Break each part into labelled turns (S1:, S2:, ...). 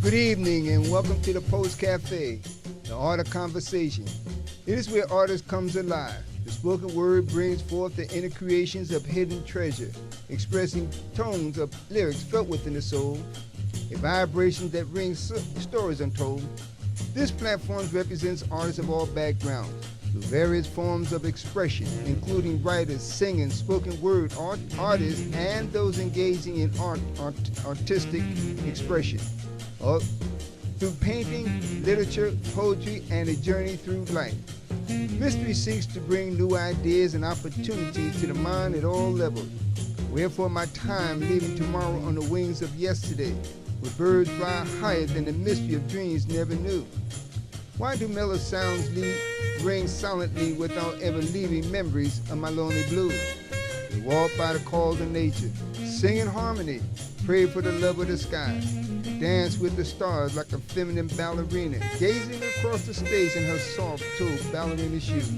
S1: Good evening and welcome to the Post Cafe, the art of conversation. It is where artists comes alive. The spoken word brings forth the inner creations of hidden treasure, expressing tones of lyrics felt within the soul, a vibration that rings stories untold. This platform represents artists of all backgrounds, through various forms of expression, including writers, singing, spoken word artists, and those engaging in artistic expression. Through painting, literature, poetry, and a journey through life. Mystery seeks to bring new ideas and opportunities to the mind at all levels. Wherefore my time leaving tomorrow on the wings of yesterday, where birds fly higher than the mystery of dreams never knew. Why do mellow sounds ring silently without ever leaving memories of my lonely blues? They walk by the calls of nature, sing in harmony, pray for the love of the sky, dance with the stars like a feminine ballerina, gazing across the stage in her soft-toed ballerina shoes.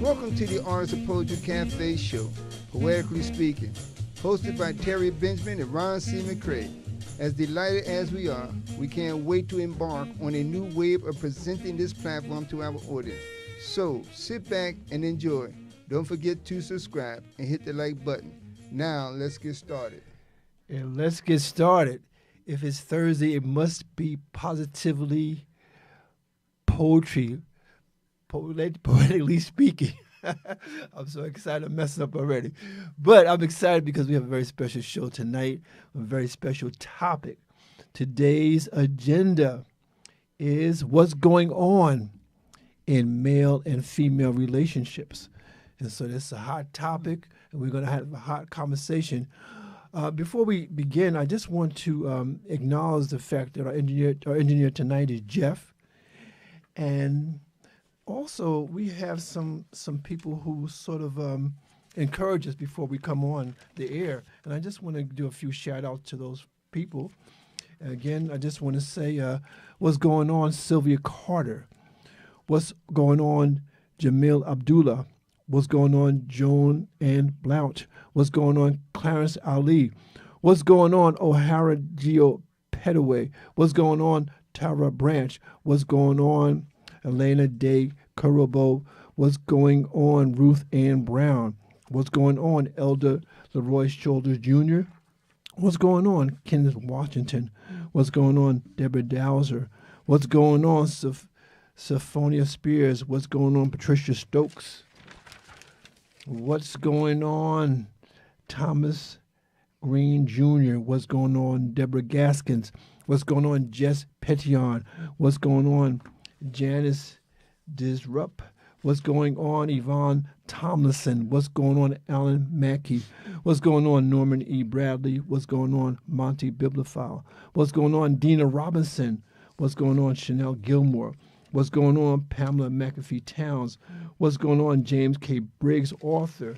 S1: Welcome to the Artists of Poetry Cafe show, Poetically Speaking, hosted by Terry Benjamin and Ron C. McCrae. As delighted as we are, we can't wait to embark on a new wave of presenting this platform to our audience. So sit back and enjoy. Don't forget to subscribe and hit the like button. Now let's get started.
S2: And let's get started. If it's Thursday, it must be positively poetry, poetically speaking. I'm so excited. I'm messing up already. But I'm excited because we have a very special show tonight, a very special topic. Today's agenda is what's going on in male and female relationships. And so this is a hot topic, and we're going to have a hot conversation. Before we begin, I just want to acknowledge the fact that our engineer tonight is Jeff. And also, we have some people who sort of encourage us before we come on the air. And I just want to do a few shout-outs to those people. And again, I just want to say what's going on, Sylvia Carter. What's going on, Jamil Abdullah. What's going on, Joan Ann Blount? What's going on, Clarence Ali? What's going on, O'Hara Gio Petaway? What's going on, Tara Branch? What's going on, Elena Day Carabo? What's going on, Ruth Ann Brown? What's going on, Elder Leroy Shoulders Jr.? What's going on, Kenneth Washington? What's going on, Deborah Dowser? What's going on, Syphonia Spears? What's going on, Patricia Stokes? What's going on, Thomas Green Jr.? What's going on, Deborah Gaskins? What's going on, Jess Petion? What's going on, Janice Disrupt? What's going on, Yvonne Tomlinson? What's going on, Alan Mackey? What's going on, Norman E. Bradley? What's going on, Monty Bibliophile? What's going on, Dina Robinson? What's going on, Chanel Gilmore? What's going on, Pamela McAfee Towns? What's going on, James K. Briggs, author?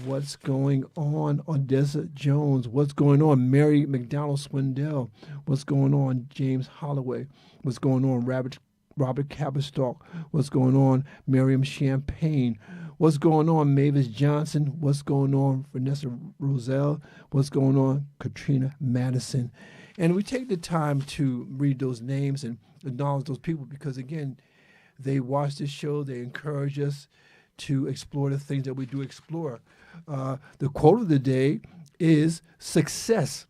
S2: What's going on, Odessa Jones? What's going on, Mary McDonald Swindell? What's going on, James Holloway? What's going on, Robert Caberstalk? What's going on, Miriam Champagne? What's going on, Mavis Johnson? What's going on, Vanessa Roselle? What's going on, Katrina Madison? And we take the time to read those names and acknowledge those people because, again, they watch this show. They encourage us to explore the things that we do explore. The quote of the day is, success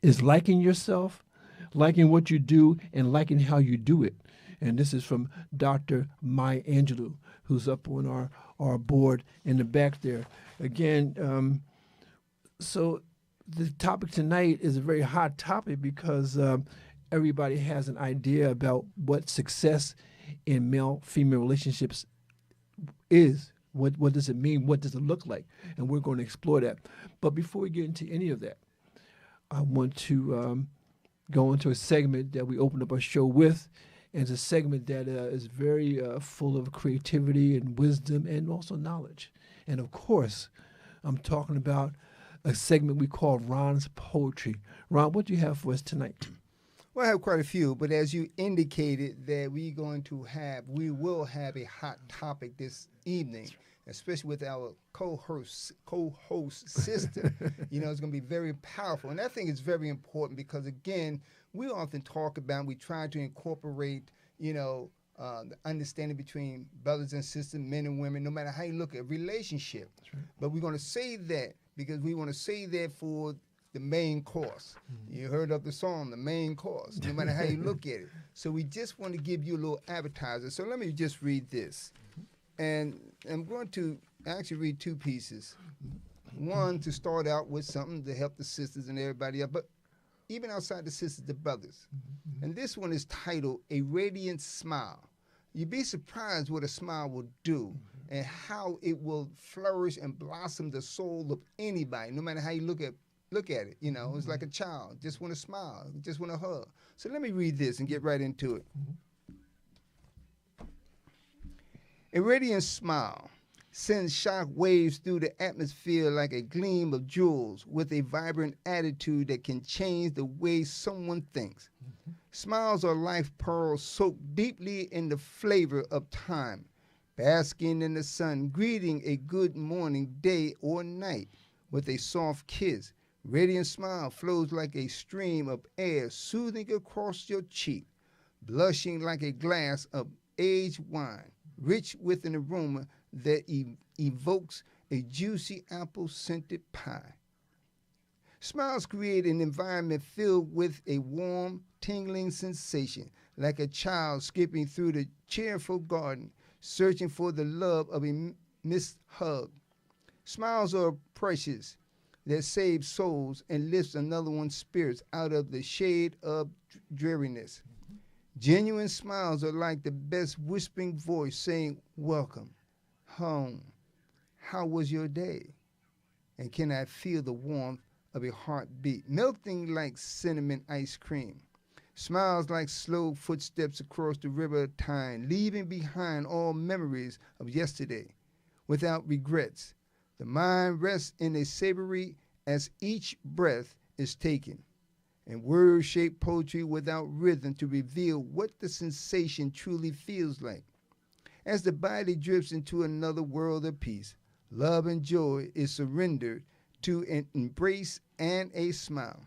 S2: is liking yourself, liking what you do, and liking how you do it. And this is from Dr. Maya Angelou, who's up on our board in the back there. Again, so the topic tonight is a very hot topic because everybody has an idea about what success in male-female relationships is. What does it mean? What does it look like? And we're going to explore that. But before we get into any of that, I want to go into a segment that we opened up our show with. And it's a segment that is very full of creativity and wisdom and also knowledge. And, of course, I'm talking about a segment we call Ron's Poetry. Ron, what do you have for us tonight?
S1: Well, I have quite a few, but as you indicated that we will have a hot topic this evening. especially with our co-host sister. It's going to be very powerful. And I think it's very important because, again, we often talk about, we try to incorporate, the understanding between brothers and sisters, men and women, no matter how you look at a relationship.
S2: That's right.
S1: But we're going to say that because we want to say that for the main course. You heard of the song, the main course, no matter how you look at it. So we just want to give you a little appetizer. So let me just read this. And I'm going to actually read two pieces. One, to start out with something to help the sisters and everybody else, but even outside the sisters, the brothers. And this one is titled, A Radiant Smile. You'd be surprised what a smile will do and how it will flourish and blossom the soul of anybody, no matter how you look at it. It's like a child, just want to smile, just want to hug. So let me read this and get right into it. A radiant smile sends shock waves through the atmosphere like a gleam of jewels with a vibrant attitude that can change the way someone thinks. Smiles are life pearls soaked deeply in the flavor of time, basking in the sun, greeting a good morning, day, or night with a soft kiss. Radiant smile flows like a stream of air soothing across your cheek, blushing like a glass of aged wine, rich with an aroma that evokes a juicy apple-scented pie. Smiles create an environment filled with a warm, tingling sensation, like a child skipping through the cheerful garden, searching for the love of a missed hug. Smiles are precious, that saves souls and lifts another one's spirits out of the shade of dreariness. Genuine smiles are like the best whispering voice saying, welcome, home, how was your day? And can I feel the warmth of a heartbeat, melting like cinnamon ice cream? Smiles like slow footsteps across the river of time, leaving behind all memories of yesterday without regrets. The mind rests in a savory as each breath is taken, and words shape poetry without rhythm to reveal what the sensation truly feels like. As the body drifts into another world of peace, love and joy is surrendered to an embrace and a smile.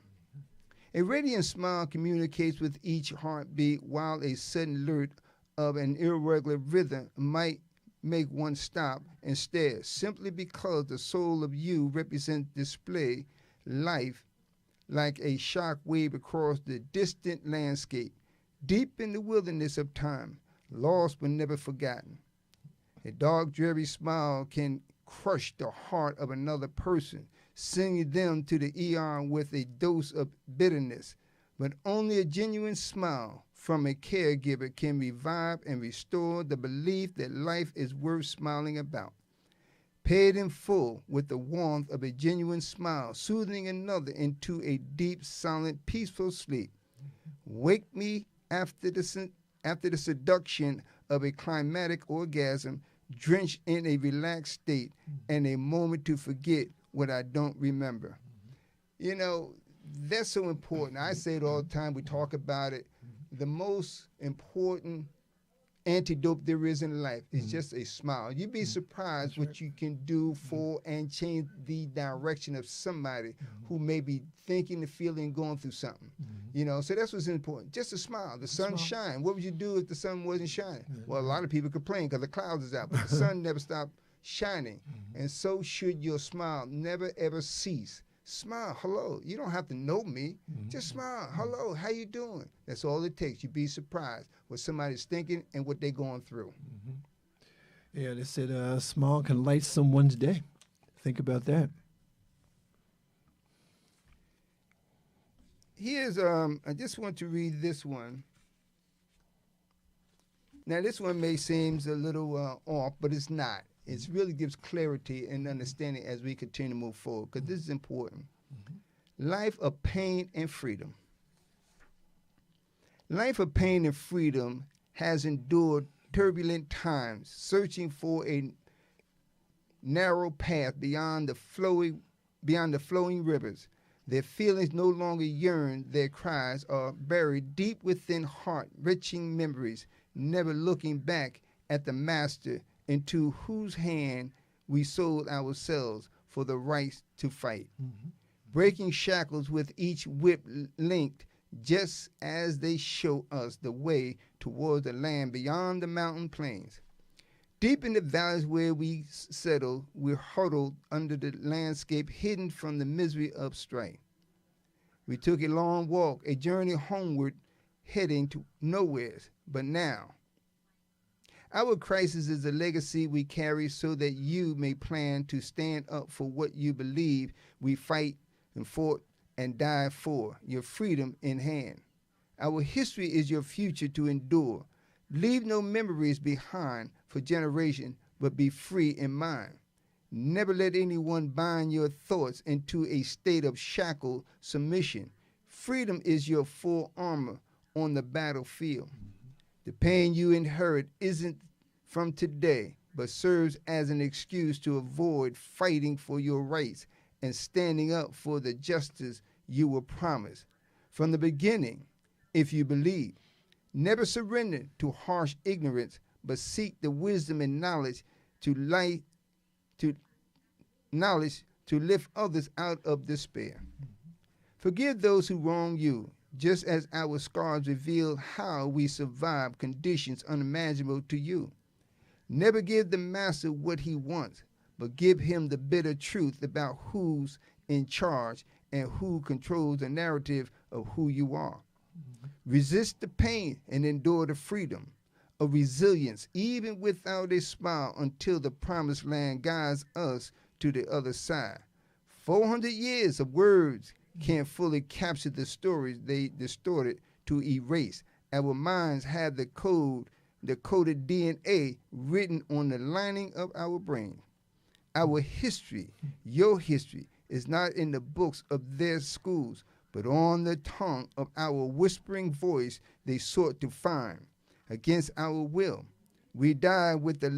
S1: A radiant smile communicates with each heartbeat, while a sudden alert of an irregular rhythm might make one stop and stare, simply because the soul of you represents display life like a shock wave across the distant landscape, deep in the wilderness of time, lost but never forgotten. A dark, dreary smile can crush the heart of another person, sending them to the ER with a dose of bitterness. But only a genuine smile from a caregiver can revive and restore the belief that life is worth smiling about. Paid in full with the warmth of a genuine smile, soothing another into a deep, silent, peaceful sleep. Wake me after the seduction of a climatic orgasm, drenched in a relaxed state and a moment to forget what I don't remember. That's so important. I say it all the time. We talk about it. The most important antidote there is in life is just a smile. You'd be surprised what you can do for and change the direction of somebody who may be thinking, feeling, going through something. So that's what's important. Just a smile. The sun shine. What would you do if the sun wasn't shining? Well, a lot of people complain because the clouds is out, but the sun never stopped shining. And so should your smile never ever cease. Smile, hello. You don't have to know me. Just smile, hello, how you doing? That's all it takes. You'd be surprised what somebody's thinking and what they're going through.
S2: Yeah, they said a smile can light someone's day. Think about that.
S1: Here's, I just want to read this one. Now, this one may seem a little off, but it's not. It really gives clarity and understanding as we continue to move forward, because this is important. Life of pain and freedom. Life of pain and freedom has endured turbulent times, searching for a narrow path beyond the flowing rivers. Their feelings no longer yearn, their cries are buried deep within heart-wrenching memories, never looking back at the master into whose hand we sold ourselves for the right to fight. Breaking shackles with each whip linked, just as they show us the way towards the land beyond the mountain plains. Deep in the valleys where we settle, we're huddled under the landscape hidden from the misery of strife. We took a long walk, a journey homeward, heading to nowheres. But now, our crisis is a legacy we carry so that you may plan to stand up for what you believe. We fight and fought and died for, your freedom in hand. Our history is your future to endure. Leave no memories behind for generation, but be free in mind. Never let anyone bind your thoughts into a state of shackled submission. Freedom is your full armor on the battlefield. The pain you inherit isn't from today, but serves as an excuse to avoid fighting for your rights and standing up for the justice you were promised. From the beginning, if you believe, never surrender to harsh ignorance, but seek the wisdom and knowledge to lift others out of despair. Forgive those who wrong you, just as our scars reveal how we survive conditions unimaginable to you. Never give the master what he wants, but give him the bitter truth about who's in charge and who controls the narrative of who you are. Resist the pain and endure the freedom of resilience, even without a smile, until the promised land guides us to the other side. 400 years of words can't fully capture the stories they distorted to erase. Our minds have the coded DNA written on the lining of our brain. Our history, your history, is not in the books of their schools, but on the tongue of our whispering voice they sought to find. Against our will, we die with the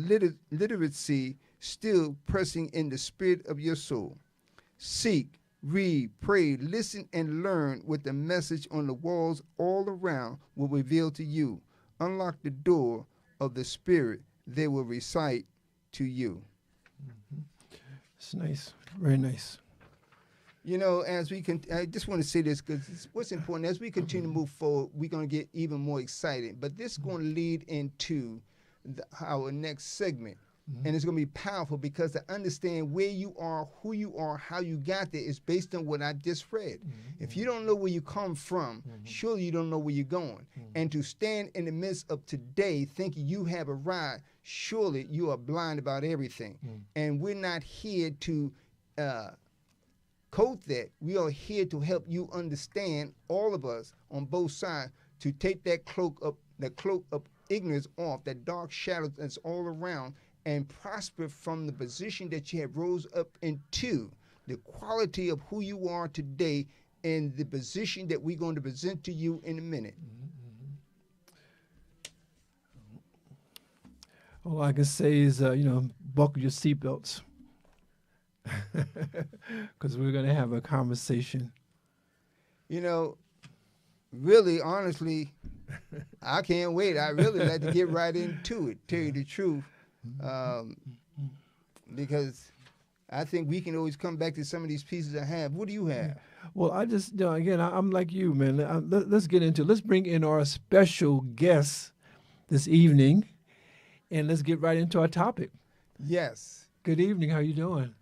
S1: literacy still pressing in the spirit of your soul. Seek, read, pray, listen, and learn what the message on the walls all around will reveal to you. Unlock the door of the spirit they will recite to you.
S2: It's nice, very nice.
S1: You know, as we can, I just want to say this because what's important, as we continue to move forward, we're going to get even more excited. But this is going to lead into our next segment. And it's going to be powerful because to understand where you are, who you are, how you got there is based on what I just read. If you don't know where you come from, surely you don't know where you're going. And to stand in the midst of today thinking you have arrived, surely you are blind about everything. And we're not here to quote that. We are here to help you understand, all of us on both sides, to take that cloak of ignorance off, that dark shadow that's all around, and prosper from the position that you have rose up into, the quality of who you are today, and the position that we're going to present to you in a minute.
S2: All I can say is, buckle your seatbelts, because we're going to have a conversation.
S1: You know, really, honestly, I can't wait. I really like to get right into it, tell you the truth. Because I think we can always come back to some of these pieces I have. What do you have?
S2: Well, I just, again, I'm like you, man. Let's bring in our special guest this evening, and let's get right into our topic.
S1: Yes.
S2: Good evening. How you doing?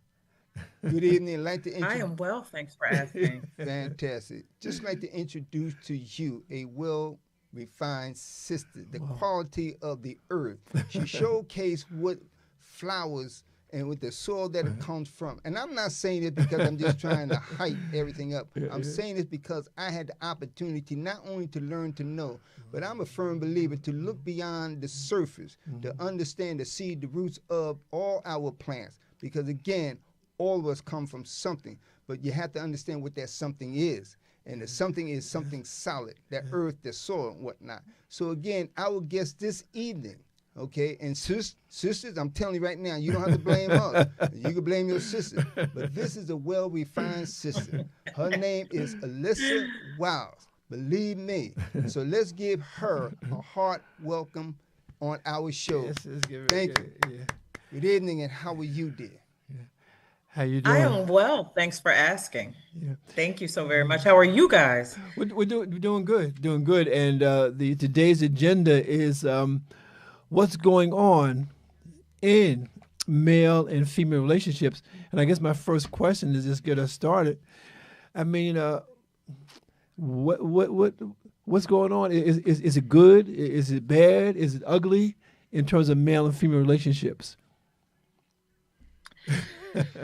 S1: Good evening. I'd like to
S3: I am well, thanks for asking.
S1: Fantastic. Just like to introduce to you a well-refined sister, the quality of the earth. She showcased what flowers and with the soil that it comes from. And I'm not saying it because I'm just trying to hype everything up. I'm saying it because I had the opportunity not only to learn to know, but I'm a firm believer to look beyond the surface, to understand, to see the roots of all our plants. Because again, all of us come from something, but you have to understand what that something is. And the something is something solid, that earth, the soil, and whatnot. So again, our guest this evening, okay, and sisters, I'm telling you right now, you don't have to blame us. You can blame your sister. But this is a well-refined sister. Her name is Alyssa Wiles. Believe me. So let's give her a heart welcome on our show.
S2: Yes, let's give it,
S1: Thank you.
S2: Yeah.
S1: Good evening, and how are you, dear?
S2: How you
S3: I
S2: doing?
S3: am well. Thanks for asking.
S2: Yeah.
S3: Thank you so very much. How are you guys?
S2: We're doing good, doing good. And the today's agenda is what's going on in male and female relationships. And I guess my first question is just get us started. I mean, what what's going on? Is it good? Is it bad? Is it ugly in terms of male and female relationships?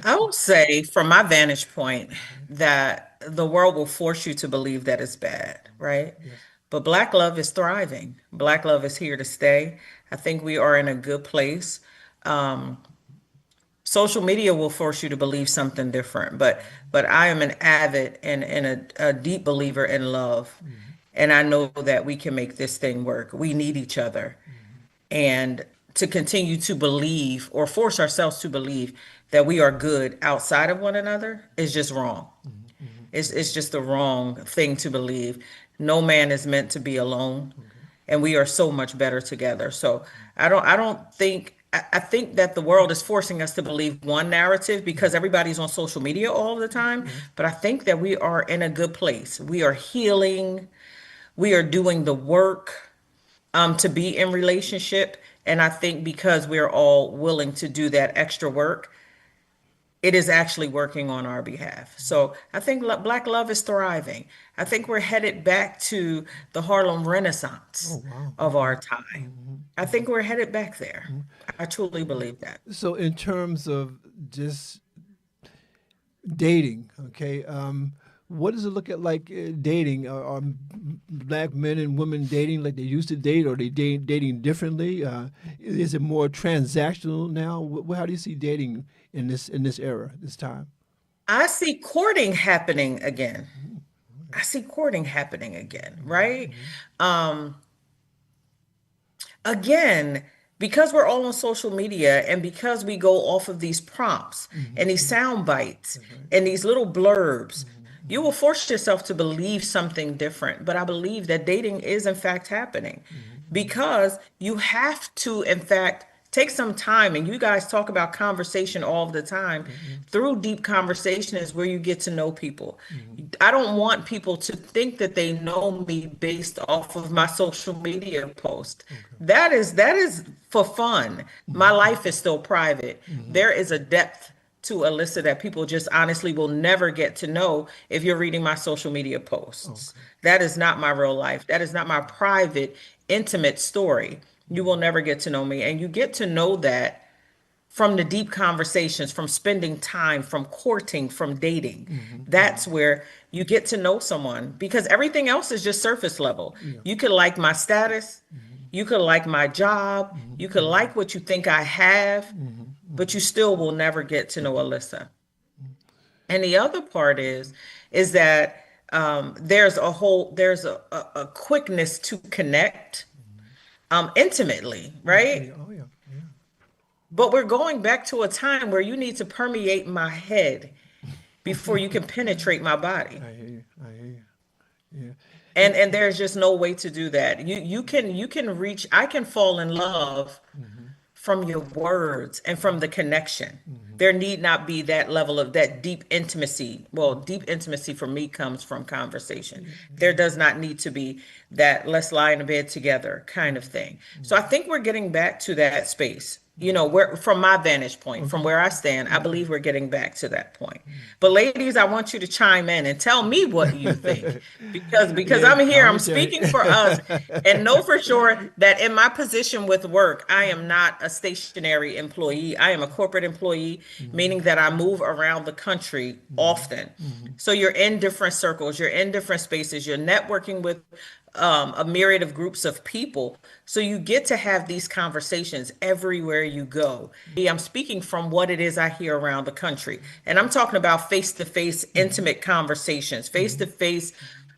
S3: I would say, from my vantage point, that the world will force you to believe that it's bad, right?
S2: Yes.
S3: But Black love is thriving. Black love is here to stay. I think we are in a good place. Um, Social media will force you to believe something different, but I am an avid and a deep believer in love, and I know that we can make this thing work. We need each other, and to continue to believe or force ourselves to believe that we are good outside of one another is just wrong. It's just the wrong thing to believe. No man is meant to be alone, and we are so much better together. So I don't think I think that the world is forcing us to believe one narrative because everybody's on social media all the time. But I think that we are in a good place. We are healing. We are doing the work to be in relationship. And I think because we're all willing to do that extra work, it is actually working on our behalf. So I think Black love is thriving. I think we're headed back to the Harlem
S2: Oh
S3: Renaissance
S2: wow.
S3: of our time. I think we're headed back there. I truly believe that.
S2: So in terms of just dating, okay, what does it look at like dating? Are black men and women dating like they used to date, or they dating differently? Is it more transactional now? How do you see dating in this era, this time?
S3: I see courting happening again. I see courting happening again, right? Um, Again, because we're all on social media and because we go off of these prompts and these sound bites
S2: That's right.
S3: and these little blurbs, you will force yourself to believe something different. But I believe that dating is, in fact, happening because you have to, in fact, take some time. And you guys talk about conversation all the time. Through deep conversation is where you get to know people. I don't want people to think that they know me based off of my social media post. That is for fun. My life is still private. There is a depth to Alyssa that people just honestly will never get to know if you're reading my social media posts. That is not my real life. That is not my private, intimate story. You will never get to know me. And you get to know that from the deep conversations, from spending time, from courting, from dating. That's where you get to know someone because everything else is just surface level.
S2: Yeah.
S3: You could like my status, you could like my job, you could like what you think I have, but you still will never get to know Alyssa. And the other part is that there's a quickness to connect intimately,
S2: Oh
S3: right?
S2: yeah. Oh yeah. Yeah.
S3: But we're going back to a time where you need to permeate my head before you can penetrate my body.
S2: I hear you. I hear you. Yeah.
S3: And there's just no way to do that. You can reach, I can fall in love from your words and from the connection. There need not be that level of that deep intimacy. Well, deep intimacy for me comes from conversation. There does not need to be that let's lie in a bed together kind of thing. So I think we're getting back to that space. Where from my vantage point, from
S2: Okay.
S3: where I stand, I
S2: Okay.
S3: believe we're getting back to that point. But ladies, I want you to chime in and tell me what you think because
S2: Yeah.
S3: I'm here, I'm
S2: Commentary.
S3: speaking for us, and know for sure that in my position with work, I am not a stationary employee. I am a corporate employee, meaning that I move around the country often. So you're in different circles, you're in different spaces, you're networking with a myriad of groups of people. So you get to have these conversations everywhere you go. I'm speaking from what it is I hear around the country. And I'm talking about face to face, intimate conversations, face to face,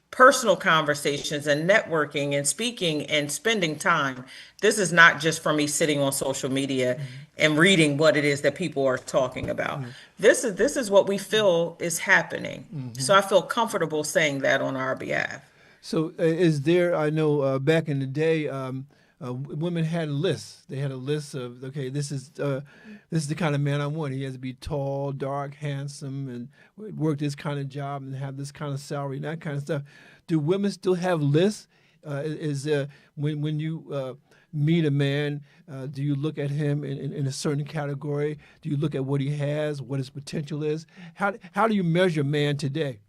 S3: personal conversations, and networking and speaking and spending time. This is not just for me sitting on social media and reading what it is that people are talking about. This is what we feel is happening. So I feel comfortable saying that on our behalf.
S2: So, is there? I know back in the day, women had lists. They had a list of, okay, this is the kind of man I want. He has to be tall, dark, handsome, and work this kind of job and have this kind of salary and that kind of stuff. Do women still have lists? When you meet a man, do you look at him in a certain category? Do you look at what he has, what his potential is? How do you measure a man today?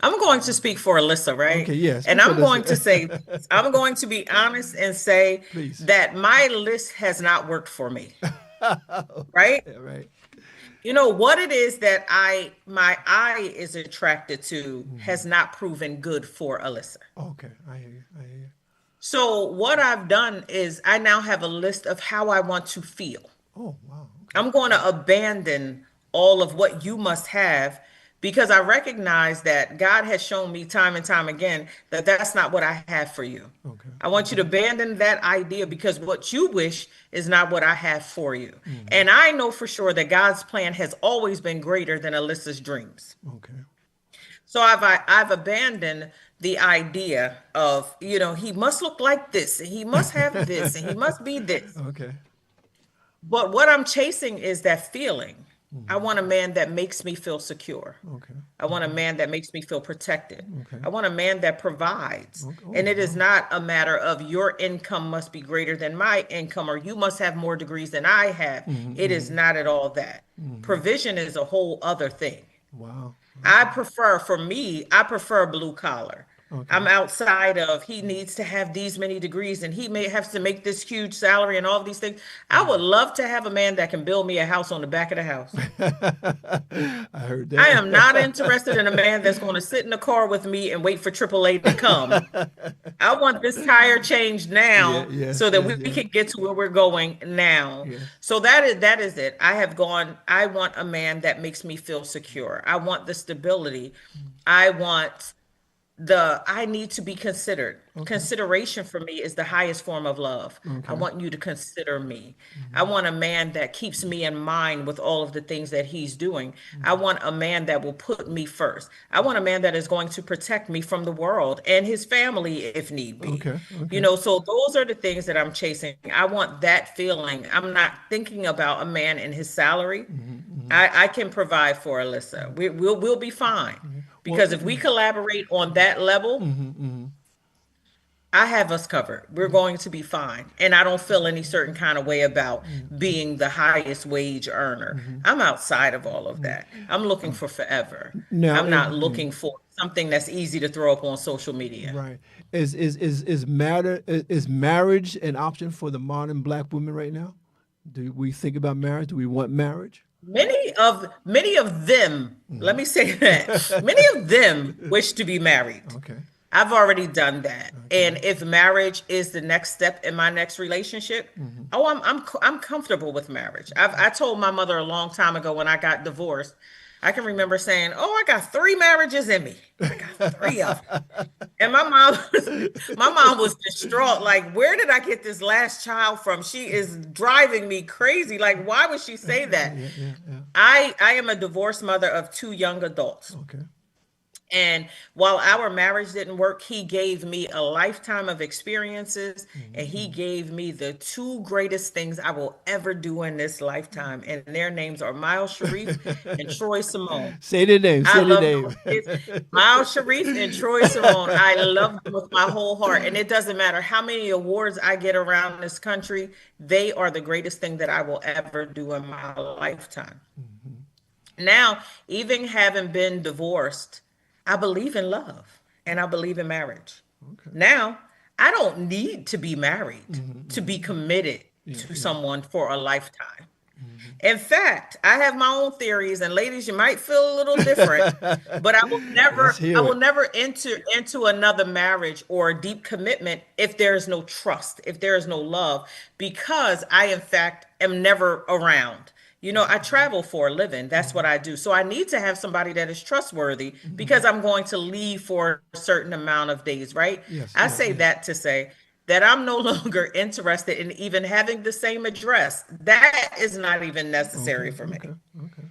S3: I'm going to speak for Alyssa, right?
S2: Okay, yes.
S3: And I'm going to say, I'm going to be honest and say
S2: Please.
S3: that my list has not worked for me, right?
S2: Yeah, right.
S3: You know what it is that my eye is attracted to has not proven good for Alyssa.
S2: Okay, I hear you. I hear you.
S3: So what I've done is I now have a list of how I want to feel.
S2: Oh, wow. Okay.
S3: I'm going to abandon all of what you must have because I recognize that God has shown me time and time again that that's not what I have for you.
S2: Okay.
S3: I want you to abandon that idea because what you wish is not what I have for you. And I know for sure that God's plan has always been greater than Alyssa's dreams.
S2: Okay.
S3: So I've abandoned the idea of, he must look like this and he must have this and he must be this.
S2: Okay.
S3: But what I'm chasing is that feeling. I want a man that makes me feel secure.
S2: Okay.
S3: I want a man that makes me feel protected.
S2: Okay.
S3: I want a man that provides.
S2: Okay. Oh,
S3: And it is
S2: wow.
S3: not a matter of your income must be greater than my income or you must have more degrees than I have. It is not at all that. Provision is a whole other thing.
S2: Wow.
S3: I prefer blue collar.
S2: Okay.
S3: I'm outside of he needs to have these many degrees and he may have to make this huge salary and all of these things. I would love to have a man that can build me a house on the back of the house.
S2: I heard that.
S3: I am not interested in a man that's going to sit in the car with me and wait for AAA to come. I want this tire changed now so that we can get to where we're going now.
S2: Yeah.
S3: So that is it. I want a man that makes me feel secure. I want the stability. I need to be considered. Consideration for me is the highest form of love. I want you to consider me. I want a man that keeps me in mind with all of the things that he's doing. I want a man that will put me first. I want a man that is going to protect me from the world and his family if need be.
S2: Okay.
S3: So those are the things that I'm chasing. I want that feeling. I'm not thinking about a man and his salary. I can provide for Alyssa. We'll be fine. Because if we collaborate on that level, I have us covered. We're going to be fine. And I don't feel any certain kind of way about being the highest wage earner. I'm outside of all of that. I'm looking for forever.
S2: Now,
S3: I'm not looking for something that's easy to throw up on social media.
S2: Right. Is marriage an option for the modern Black women right now? Do we think about marriage? Do we want marriage?
S3: Many of them, let me say that, many of them wish to be married.
S2: Okay.
S3: I've already done that. And if marriage is the next step in my next relationship, I'm comfortable with marriage. I told my mother a long time ago when I got divorced, I can remember saying, "Oh, I got 3 marriages in me. I got 3 of them." And my mom was distraught. Like, where did I get this last child from? She is driving me crazy. Like, why would she say that?
S2: Yeah.
S3: I am a divorced mother of 2 young adults.
S2: Okay.
S3: And while our marriage didn't work, he gave me a lifetime of experiences, and he gave me the 2 greatest things I will ever do in this lifetime. And their names are Miles Sharif and Troy Simone.
S2: Say the name.
S3: I
S2: Say the
S3: love
S2: name.
S3: those kids. Miles Sharif and Troy Simone. I love them with my whole heart. And it doesn't matter how many awards I get around this country, they are the greatest thing that I will ever do in my lifetime. Now, even having been divorced, I believe in love and I believe in marriage.
S2: Okay.
S3: Now, I don't need to be married to be committed to someone for a lifetime. In fact, I have my own theories, and ladies, you might feel a little different, but I will never enter into another marriage or a deep commitment if there is no trust, if there is no love, because I, in fact, am never around. I travel for a living. That's what I do. So I need to have somebody that is trustworthy because I'm going to leave for a certain amount of days, right?
S2: Yes,
S3: I say that to say that I'm no longer interested in even having the same address. That is not even necessary for me.
S2: Okay.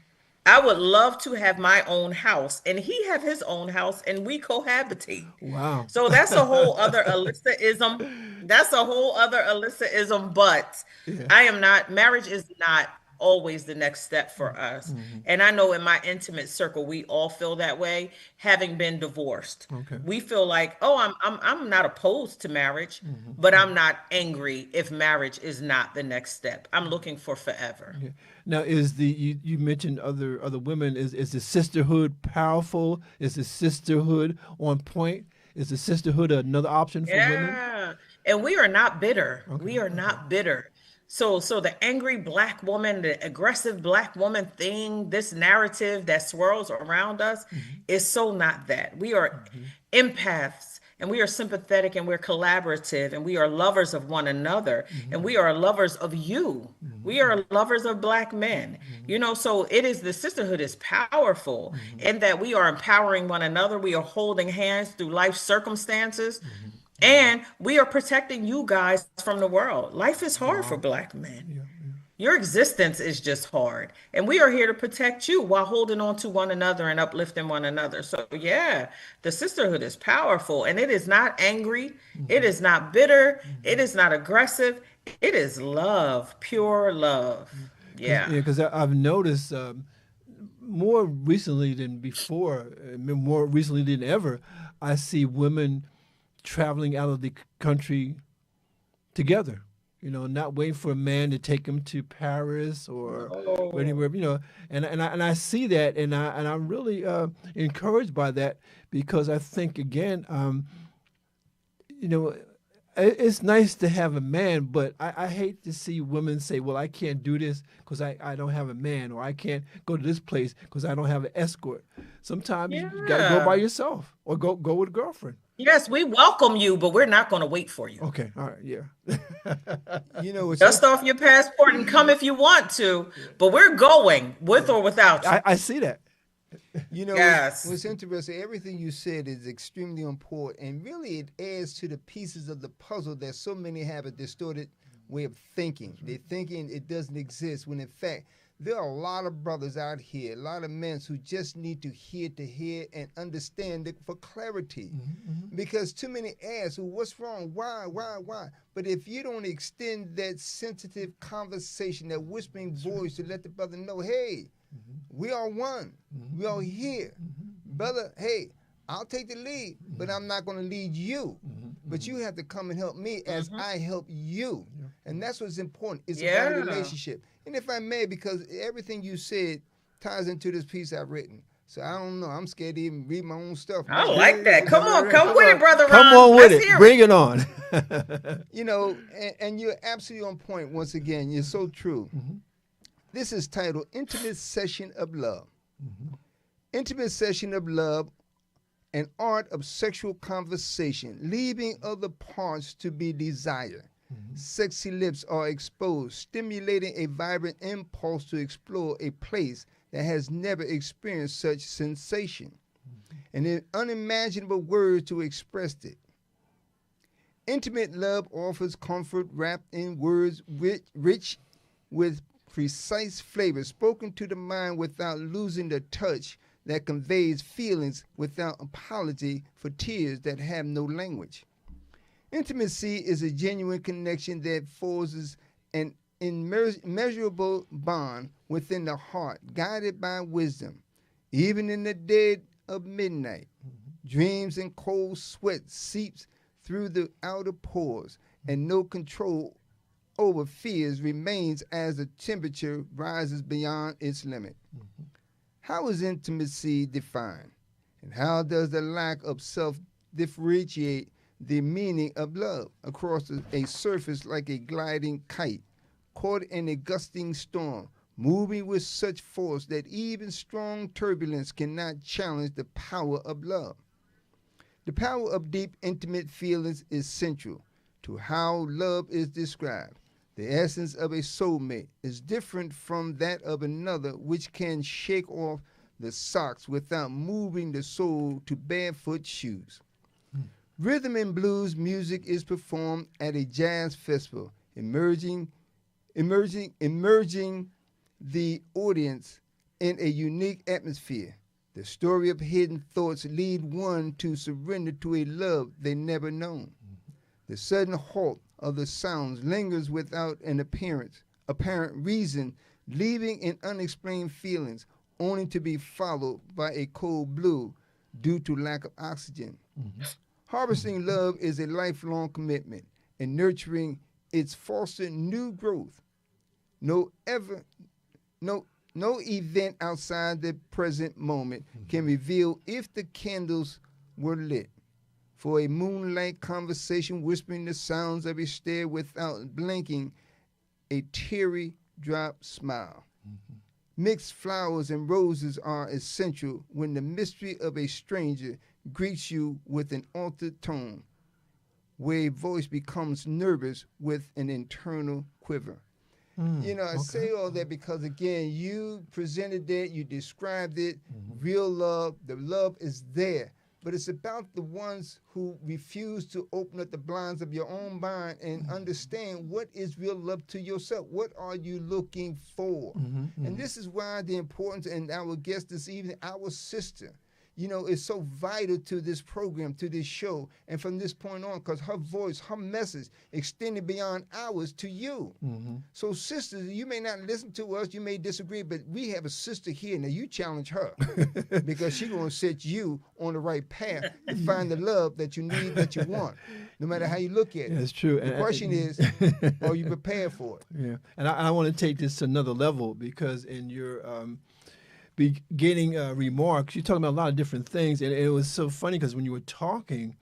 S3: I would love to have my own house and he have his own house and we cohabitate.
S2: Wow.
S3: So that's a whole other Alyssaism. That's a whole other Alyssaism, but
S2: Yeah.
S3: I am not, marriage is not always the next step for us.
S2: Mm-hmm.
S3: And I know in my intimate circle, we all feel that way, having been divorced.
S2: Okay.
S3: We feel like, oh, I'm not opposed to marriage, but
S2: Mm-hmm.
S3: I'm not angry if marriage is not the next step. I'm looking for forever.
S2: Yeah. Now, is you mentioned other women? Is the sisterhood powerful? Is the sisterhood on point? Is the sisterhood another option for women?
S3: Yeah. And we are not bitter.
S2: Okay.
S3: We are
S2: Okay.
S3: not bitter. So the angry black woman, the aggressive black woman thing, this narrative that swirls around us
S2: Mm-hmm.
S3: is so not that. We are
S2: Mm-hmm.
S3: empaths and we are sympathetic and we're collaborative and we are lovers of one another and
S2: Mm-hmm.
S3: we are lovers of you. We
S2: Mm-hmm.
S3: are lovers of black men.
S2: Mm-hmm.
S3: You know, so it is, the sisterhood is powerful
S2: Mm-hmm.
S3: in that we are empowering one another. We are holding hands through life circumstances.
S2: Mm-hmm.
S3: And we are protecting you guys from the world. Life is hard for
S2: Wow.
S3: black men.
S2: Yeah. Yeah.
S3: Your existence is just hard. And we are here to protect you while holding on to one another and uplifting one another. So, yeah, the sisterhood is powerful and it is not angry. It
S2: Mm-hmm.
S3: is not bitter.
S2: Mm-hmm.
S3: It is not aggressive. It is love, pure love. Yeah.
S2: Because I've noticed more recently than before, more recently than ever, I see women traveling out of the country together. Not waiting for a man to take them to Paris or
S3: Oh,
S2: anywhere. And I see that, and I'm really encouraged by that because I think again, you know, it's nice to have a man, but I hate to see women say, "Well, I can't do this because I don't have a man," or "I can't go to this place because I don't have an escort." Sometimes you got to go by
S3: yeah.
S2: yourself or go with a girlfriend.
S3: Yes, we welcome you, but we're not going to wait for you.
S2: Okay, all right, yeah.
S1: You know, it's
S3: Dust off your passport and come if you want to, but we're going with or without you.
S2: I see that.
S3: Yes.
S1: what's interesting. Everything you said is extremely important, and really it adds to the pieces of the puzzle that so many have a distorted way of thinking. They're thinking it doesn't exist when in fact there are a lot of brothers out here, a lot of men who just need to hear and understand it for clarity.
S2: Mm-hmm.
S1: Because too many ask, well, what's wrong? Why? But if you don't extend that sensitive conversation, that whispering voice to let the brother know, hey, we are one. We are here. Brother, hey, I'll take the lead, but I'm not going to lead you. But you have to come and help me as I help you. And that's what's important. It's about a
S3: Yeah.
S1: relationship. And if I may, because everything you said ties into this piece I've written. So I don't know. I'm scared to even read my own stuff.
S3: I
S1: Man.
S3: like that. Come on, come with it, brother
S2: Come
S3: Ron.
S2: on with
S3: Let's
S2: it.
S3: hear
S2: Bring it on.
S1: And you're absolutely on point once again. You're so true. This is titled Intimate Session of Love. Intimate Session of Love, an art of sexual conversation, leaving other parts to be desired. Sexy lips are exposed, stimulating a vibrant impulse to explore a place that has never experienced such sensation, and in unimaginable words to express it. Intimate love offers comfort wrapped in words rich with precise flavor, spoken to the mind without losing the touch that conveys feelings without apology for tears that have no language. Intimacy is a genuine connection that forges an immeasurable bond within the heart, guided by wisdom. Even in the dead of midnight, dreams and cold sweat seeps through the outer pores, and no control over fears remains as the temperature rises beyond its limit. How is intimacy defined? And how does the lack of self differentiate the meaning of love across a surface like a gliding kite, caught in a gusting storm, moving with such force that even strong turbulence cannot challenge the power of love? The power of deep, intimate feelings is central to how love is described. The essence of a soulmate is different from that of another, which can shake off the socks without moving the soul to barefoot shoes. Rhythm and blues music is performed at a jazz festival, emerging the audience in a unique atmosphere. The story of hidden thoughts lead one to surrender to a love they never known. The sudden halt of the sounds lingers without an apparent reason, leaving in unexplained feelings, only to be followed by a cold blue due to lack of oxygen. Harvesting love is a lifelong commitment, and nurturing its foster new growth. No ever, no event outside the present moment can reveal if the candles were lit. For a moonlight conversation whispering the sounds of a stare without blinking, a teary drop smile. Mixed flowers and roses are essential when the mystery of a stranger greets you with an altered tone, where a voice becomes nervous with an internal quiver. I say all that because, again, you presented it, you described it, real love, the love is there. But it's about the ones who refuse to open up the blinds of your own mind and understand what is real love to yourself. What are you looking for? And this is why the importance, and our guest this evening, our sister, is so vital to this program, to this show. And from this point on, because her voice, her message extended beyond ours to you. So sisters, you may not listen to us, you may disagree, but we have a sister here. Now you challenge her because she's going to set you on the right path to find the love that you need, that you want, no matter how you look at it.
S2: That's true.
S1: The question is, are you prepared for it?
S2: Yeah. And I want to take this to another level because in your beginning remarks, you're talking about a lot of different things. And it was so funny because when you were talking,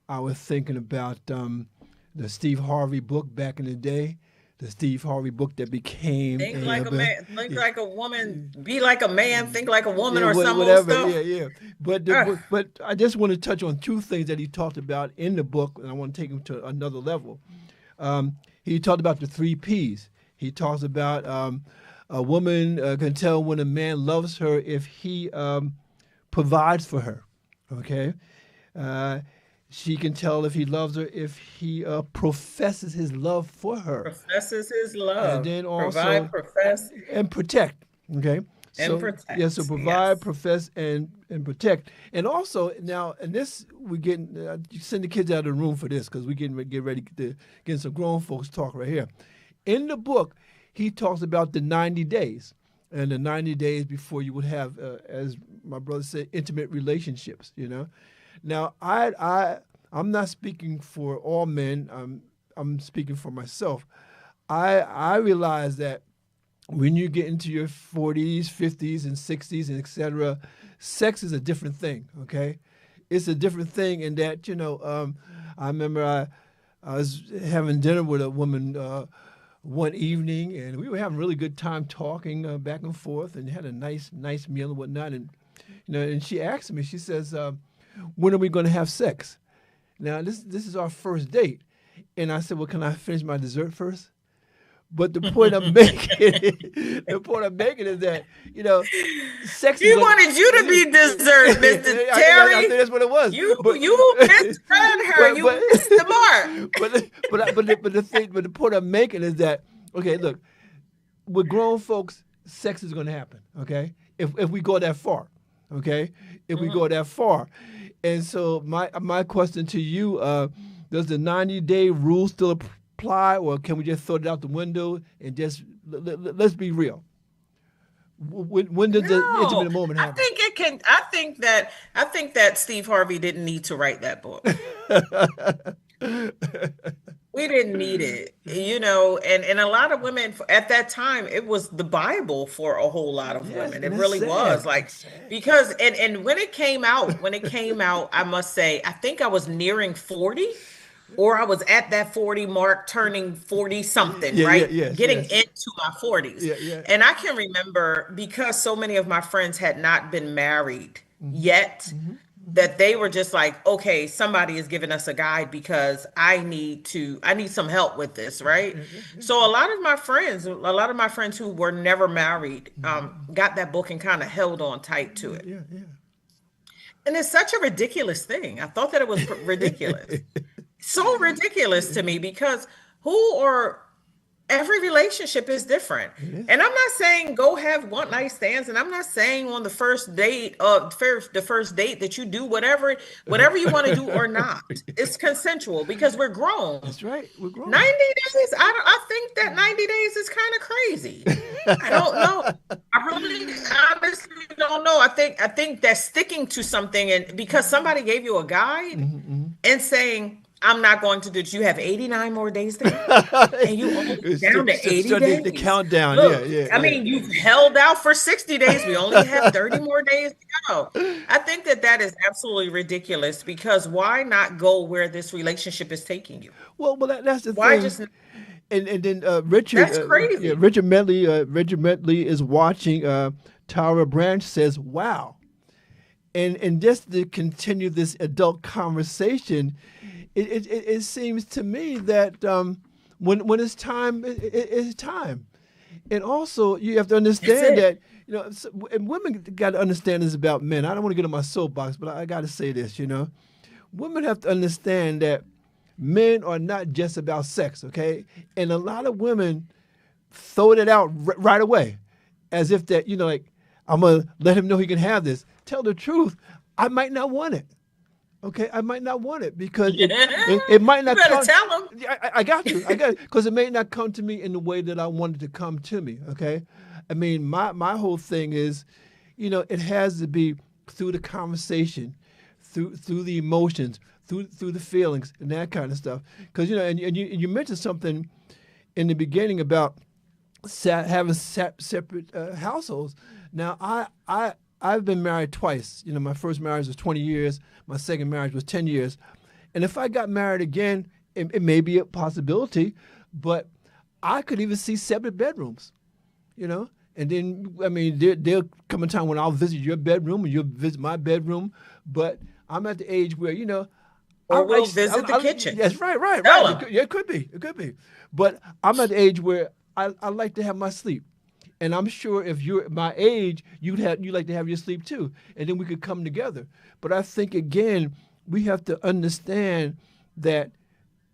S2: I was thinking about the Steve Harvey book back in the day, the Steve Harvey book that became
S3: Think like a man, think like a woman, be like a man, think like a woman, or some
S2: whatever.
S3: old stuff.
S2: Yeah. But I just want to touch on two things that he talked about in the book, and I want to take him to another level. He talked about the 3 Ps. He talks about a woman can tell when a man loves her if he provides for her, okay? She can tell if he loves her if he professes his love for her.
S3: Professes his love.
S2: And then also
S3: provide, profess,
S2: and protect, okay?
S3: and protect.
S2: Yeah, so provide,
S3: Yes.
S2: profess, and protect. And also now, and this we getting you send the kids out of the room for this because we get ready to get some grown folks talk right here. In the book, he talks about the 90 days, and the 90 days before you would have, as my brother said, intimate relationships. Now I'm not speaking for all men. I'm speaking for myself. I realize that when you get into your 40s, 50s, and 60s, and etc., sex is a different thing. Okay, it's a different thing in that I remember I was having dinner with a woman one evening, and we were having a really good time talking back and forth, and had a nice meal and whatnot. And and she asked me, she says, "When are we going to have sex?" Now this is our first date, and I said, "Well, can I finish my dessert first?" But the point I'm making, is that sex.
S3: He wanted you to be dessert, Mr. Terry.
S2: I think that's what it was.
S3: You misread her. You missed the mark.
S2: But the point I'm making is that, okay, look, with grown folks, sex is going to happen. Okay, if we go that far, okay, if we go that far, and so my question to you, does the 90-day rule still apply, or can we just throw it out the window and just let's be real? When does the intimate moment happen?
S3: I think it can. I think that Steve Harvey didn't need to write that book. We didn't need it, and a lot of women at that time, it was the Bible for a whole lot of women. It really was, like, because and when it came out, I must say, I think I was nearing 40. Or I was at that 40 mark, turning 40 something, right? Getting into my 40s. And I can remember, because so many of my friends had not been married yet, that they were just like, okay, somebody is giving us a guide because I need some help with this, right? So a lot of my friends who were never married got that book and kind of held on tight to it. And it's such a ridiculous thing. I thought that it was ridiculous. So ridiculous to me, because who are every relationship is different.
S2: It is.
S3: And I'm not saying go have one night stands, and I'm not saying on the first date, the first date that you do whatever you want to do or not. It's consensual because we're grown.
S2: That's right. We're grown.
S3: 90 days, I think that 90 days is kind of crazy. I don't know. I really honestly don't know. I think that sticking to something, and because somebody gave you a guide and saying, I'm not going to do it. You have 89 more days to go. And you only
S2: It's
S3: down to 80 days.
S2: the countdown. Yeah,
S3: Look,
S2: yeah,
S3: I
S2: yeah.
S3: mean, you've held out for 60 days. We only have 30 more days to go. I think that that is absolutely ridiculous because why not go where this relationship is taking you?
S2: Well, that's the
S3: Why
S2: thing.
S3: just,
S2: And then Richard,
S3: that's
S2: yeah,
S3: crazy.
S2: Richard Medley is watching. Tara Branch says, "Wow," and just to continue this adult conversation, it seems to me that when it's time, it's time. And also, you have to
S3: That's
S2: understand
S3: it.
S2: that, and women got to understand this about men. I don't want to get on my soapbox, but I got to say this. Women have to understand that men are not just about sex, okay? And a lot of women throw it out right away, as if that, like, I'm gonna let him know he can have this. Tell the truth, I might not want it. Okay, I might not want it because it might
S3: You
S2: not
S3: better
S2: come.
S3: tell them.
S2: Yeah, I got you. I got it because it may not come to me in the way that I wanted to come to me. Okay, I mean my whole thing is, it has to be through the conversation, through the emotions, through the feelings and that kind of stuff. Because and you mentioned something in the beginning about having separate households. Now I've been married twice. My first marriage was 20 years. My second marriage was 10 years. And if I got married again, it may be a possibility, but I could even see separate bedrooms. And then, I mean, there'll come a time when I'll visit your bedroom and you'll visit my bedroom. But I'm at the age where, I
S3: Or
S2: like,
S3: we'll visit the kitchen.
S2: yes, right.
S3: Tell them.
S2: Yeah, it could be. But I'm at the age where I like to have my sleep. And I'm sure if you're my age, you like to have your sleep too. And then we could come together. But I think, again, we have to understand that,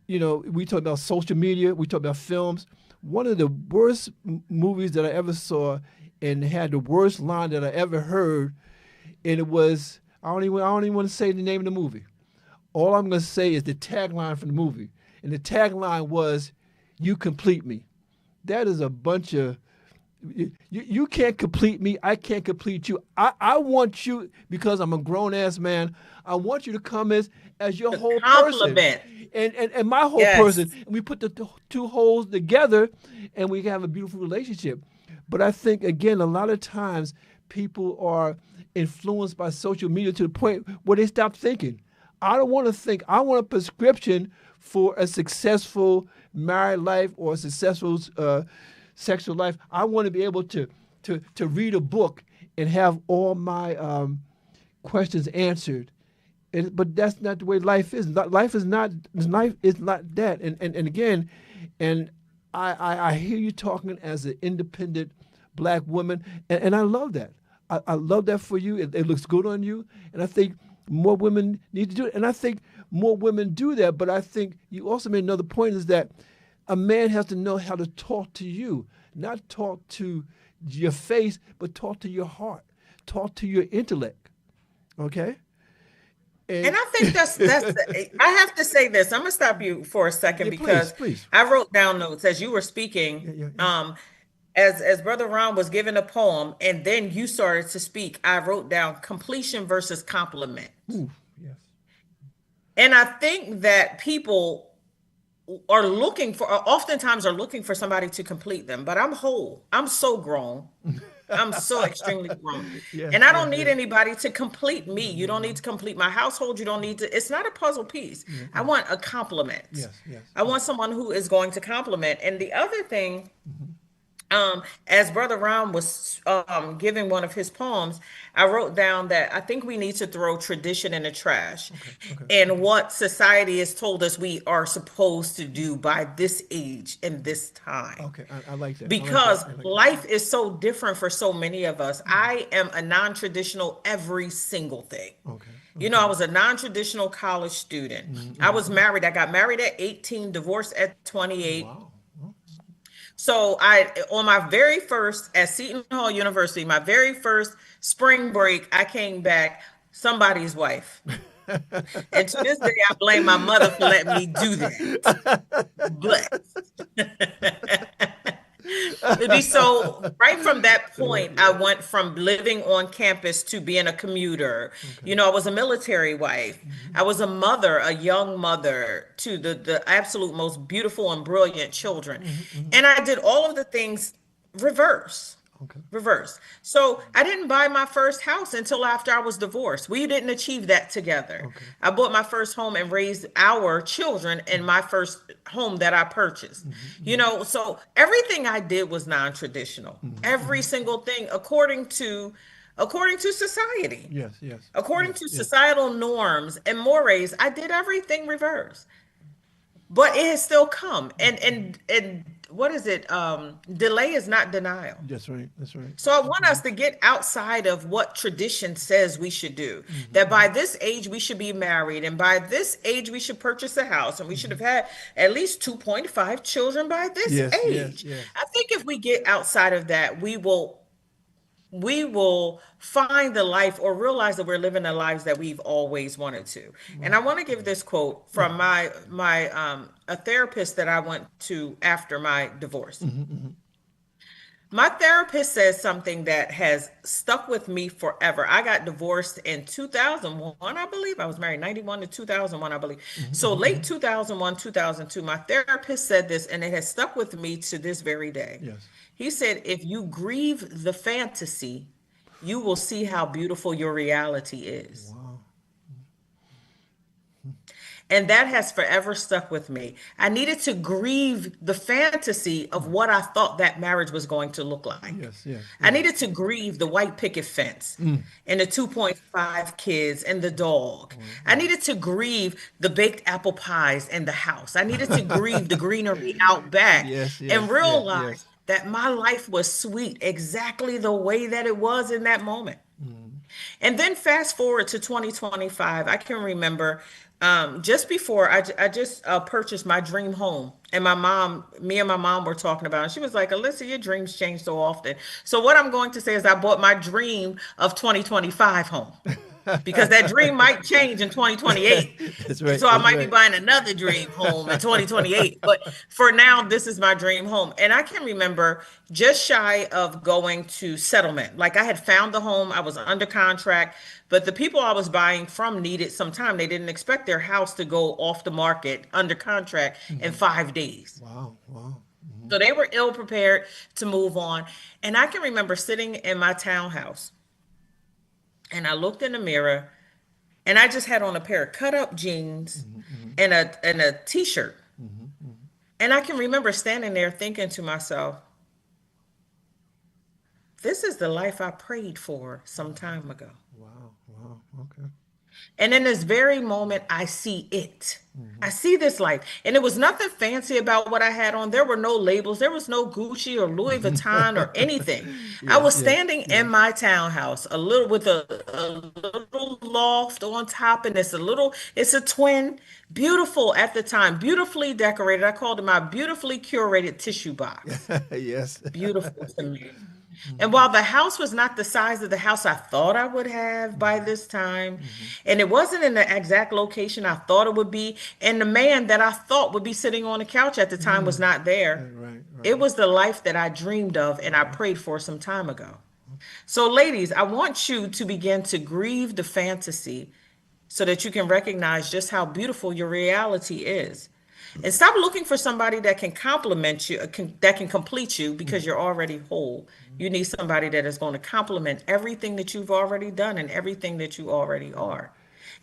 S2: we talk about social media, we talk about films. One of the worst movies that I ever saw and had the worst line that I ever heard, and it was, I don't even want to say the name of the movie. All I'm going to say is the tagline from the movie. And the tagline was, "You complete me." That is a bunch of, you can't complete me. I can't complete you. I want you, because I'm a grown-ass man, I want you to come as your whole person.
S3: Compliment.
S2: And my whole
S3: Yes.
S2: person. And we put the two wholes together and we have a beautiful relationship. But I think, again, a lot of times people are influenced by social media to the point where they stop thinking. I don't want to think. I want a prescription for a successful married life or a successful sexual life. I want to be able to read a book and have all my questions answered. But that's not the way life is. Life is not that. And again, and I hear you talking as an independent black woman, and I love that. I love that for you. It looks good on you, and I think more women need to do it. And I think more women do that. But I think you also made another point, is that a man has to know how to talk to you, not talk to your face, but talk to your heart, talk to your intellect. Okay?
S3: And
S2: And
S3: I think that's I have to say this. I'm gonna stop you for a second
S2: yeah, please,
S3: because
S2: please.
S3: I wrote down notes as you were
S2: Yeah,
S3: speaking.
S2: yeah, yeah.
S3: As Brother Ron was giving a poem and then you started to speak, I wrote down completion versus compliment.
S2: Ooh, yes.
S3: And I think that people are looking for, oftentimes are looking for somebody to complete them, but I'm whole. I'm so grown. I'm so extremely grown.
S2: Yes,
S3: And I
S2: yes,
S3: don't need
S2: yes.
S3: anybody to complete me. You don't need to complete my household. You don't need to, it's not a puzzle piece.
S2: Yeah,
S3: I
S2: yeah.
S3: want a compliment.
S2: Yes, yes,
S3: I
S2: yes.
S3: want someone who is going to compliment. And the other thing, as Brother Ram was giving one of his poems, I wrote down that I think we need to throw tradition in the trash
S2: Okay.
S3: and what society has told us we are supposed to do by this age and this time.
S2: Okay. I like that. I like that.
S3: Because
S2: I like that.
S3: life is so different for so many of us. I am a non traditional every single thing.
S2: Okay.
S3: I
S2: Okay.
S3: was a non traditional college student. I was married. I got married at 18, divorced at 28,
S2: Wow. Well,
S3: So I, on my very first at Seton Hall University, my very first spring break, I came back somebody's wife. And to this day, I blame my mother for letting me do that. But so right from that point, I
S2: Yeah.
S3: went from living on campus to being a commuter.
S2: Okay.
S3: I was a military wife.
S2: Hmm.
S3: I was a mother, a young mother to the absolute most beautiful and brilliant children.
S2: Hmm. Hmm.
S3: And I did all of the things reverse.
S2: Okay.
S3: Reverse. So I didn't buy my first house until after I was divorced. We didn't achieve that together.
S2: Okay.
S3: I bought my first home and raised our children in my first home that I purchased.
S2: Hmm.
S3: So everything I did was non-traditional.
S2: Hmm.
S3: Every
S2: Hmm.
S3: single thing according to society.
S2: Yes. Yes.
S3: According
S2: Yes.
S3: to
S2: Yes.
S3: societal norms and mores, I did everything reverse, but it has still come. And what is it? Delay is not denial.
S2: That's right. That's right.
S3: So I want
S2: Hmm.
S3: us to get outside of what tradition says we should do. That
S2: Hmm.
S3: by this age we should be married, and by this age we should purchase a house, and we should
S2: Hmm.
S3: have had at least 2.5 children by this
S2: Yes. Yes.
S3: age.
S2: Yes.
S3: I think if we get outside of that, we will find the life or realize that we're living the lives that we've always wanted to. And I
S2: Wow.
S3: want to give this quote from my a therapist that I went to after my divorce.
S2: Hmm. Hmm.
S3: My therapist says something that has stuck with me forever. I got divorced in 2001, I believe. I was married 91 to 2001, I believe. So late
S2: Hmm.
S3: 2001, 2002, my therapist said this, and it has stuck with me to this very day.
S2: Yes.
S3: He said, if you grieve the fantasy, you will see how beautiful your reality is.
S2: Wow.
S3: And that has forever stuck with me. I needed to grieve the fantasy of what I thought that marriage was going to look like.
S2: Yes. Yes.
S3: I
S2: Yes.
S3: needed to grieve the white picket fence
S2: Mm.
S3: and the 2.5 kids and the dog.
S2: Wow.
S3: I
S2: Wow.
S3: needed to grieve the baked apple pies in the house. I needed to grieve the greenery out back
S2: Yes.
S3: and
S2: Yes. Yes.
S3: realize
S2: Yes.
S3: that my life was sweet exactly the way that it was in that moment.
S2: Mm.
S3: And then fast forward to 2025, I can remember just before I just purchased my dream home. And me and my mom were talking about it. She was like, Alyssa, your dreams change so often. So, what I'm going to say is, I bought my dream of 2025 home because that dream might change in 2028.
S2: That's right.
S3: So I
S2: That's
S3: might be
S2: right.
S3: buying another dream home in 2028. But for now, this is my dream home. And I can remember just shy of going to settlement. Like I had found the home, I was under contract, but the people I was buying from needed some time. They didn't expect their house to go off the market under contract in
S2: Hmm.
S3: 5 days.
S2: Wow. Wow. Hmm.
S3: So they were ill prepared to move on. And I can remember sitting in my townhouse and I looked in the mirror and I just had on a pair of cut up jeans
S2: Hmm. Hmm.
S3: and a t-shirt.
S2: Hmm. Hmm.
S3: And I can remember standing there thinking to myself, this is the life I prayed for some time ago.
S2: Wow. Wow. Okay.
S3: And in this very moment, I see it. I
S2: Hmm.
S3: see this life. And it was nothing fancy about what I had on. There were no labels. There was no Gucci or Louis Vuitton or anything. I
S2: Yes.
S3: was
S2: Yes.
S3: standing in
S2: Yes.
S3: my townhouse, a little with a little loft on top, and it's a twin, beautiful at the time, beautifully decorated. I called it my beautifully curated tissue box.
S2: Yes.
S3: Beautiful to me. And
S2: Hmm.
S3: while the house was not the size of the house I thought I would have by
S2: Hmm.
S3: this time,
S2: Hmm.
S3: and it wasn't in the exact location I thought it would be, and the man that I thought would be sitting on the couch at the time was
S2: Mm.
S3: not there,
S2: Right.
S3: it
S2: Right.
S3: was the life that I dreamed of and I
S2: Wow.
S3: prayed for some time ago. So, ladies, I want you to begin to grieve the fantasy so that you can recognize just how beautiful your reality is. And stop looking for somebody that can compliment you, that can complete you because
S2: Mm.
S3: you're already whole. You need somebody that is going to complement everything that you've already done and everything that you already are.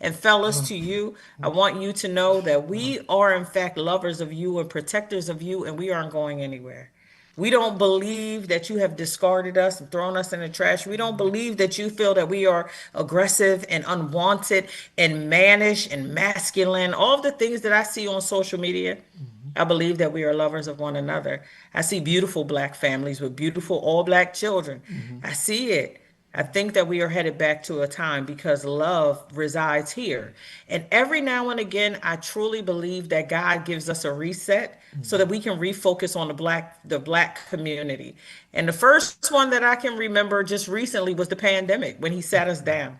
S3: And fellas,
S2: Oh,
S3: to you, I want you to know that
S2: wow.
S3: we are in fact lovers of you and protectors of you, and we aren't going anywhere. We don't believe that you have discarded us and thrown us in the trash. We don't believe that you feel that we are aggressive and unwanted and mannish and masculine. All of the things that I see on social media,
S2: Hmm.
S3: I believe that we are lovers of one another. I see beautiful black families with beautiful all black children.
S2: Hmm.
S3: I see it. I think that we are headed back to a time because love resides here. And every now and again, I truly believe that God gives us a reset so that we can refocus on the black community. And the first one that I can remember just recently was the pandemic when he sat us down.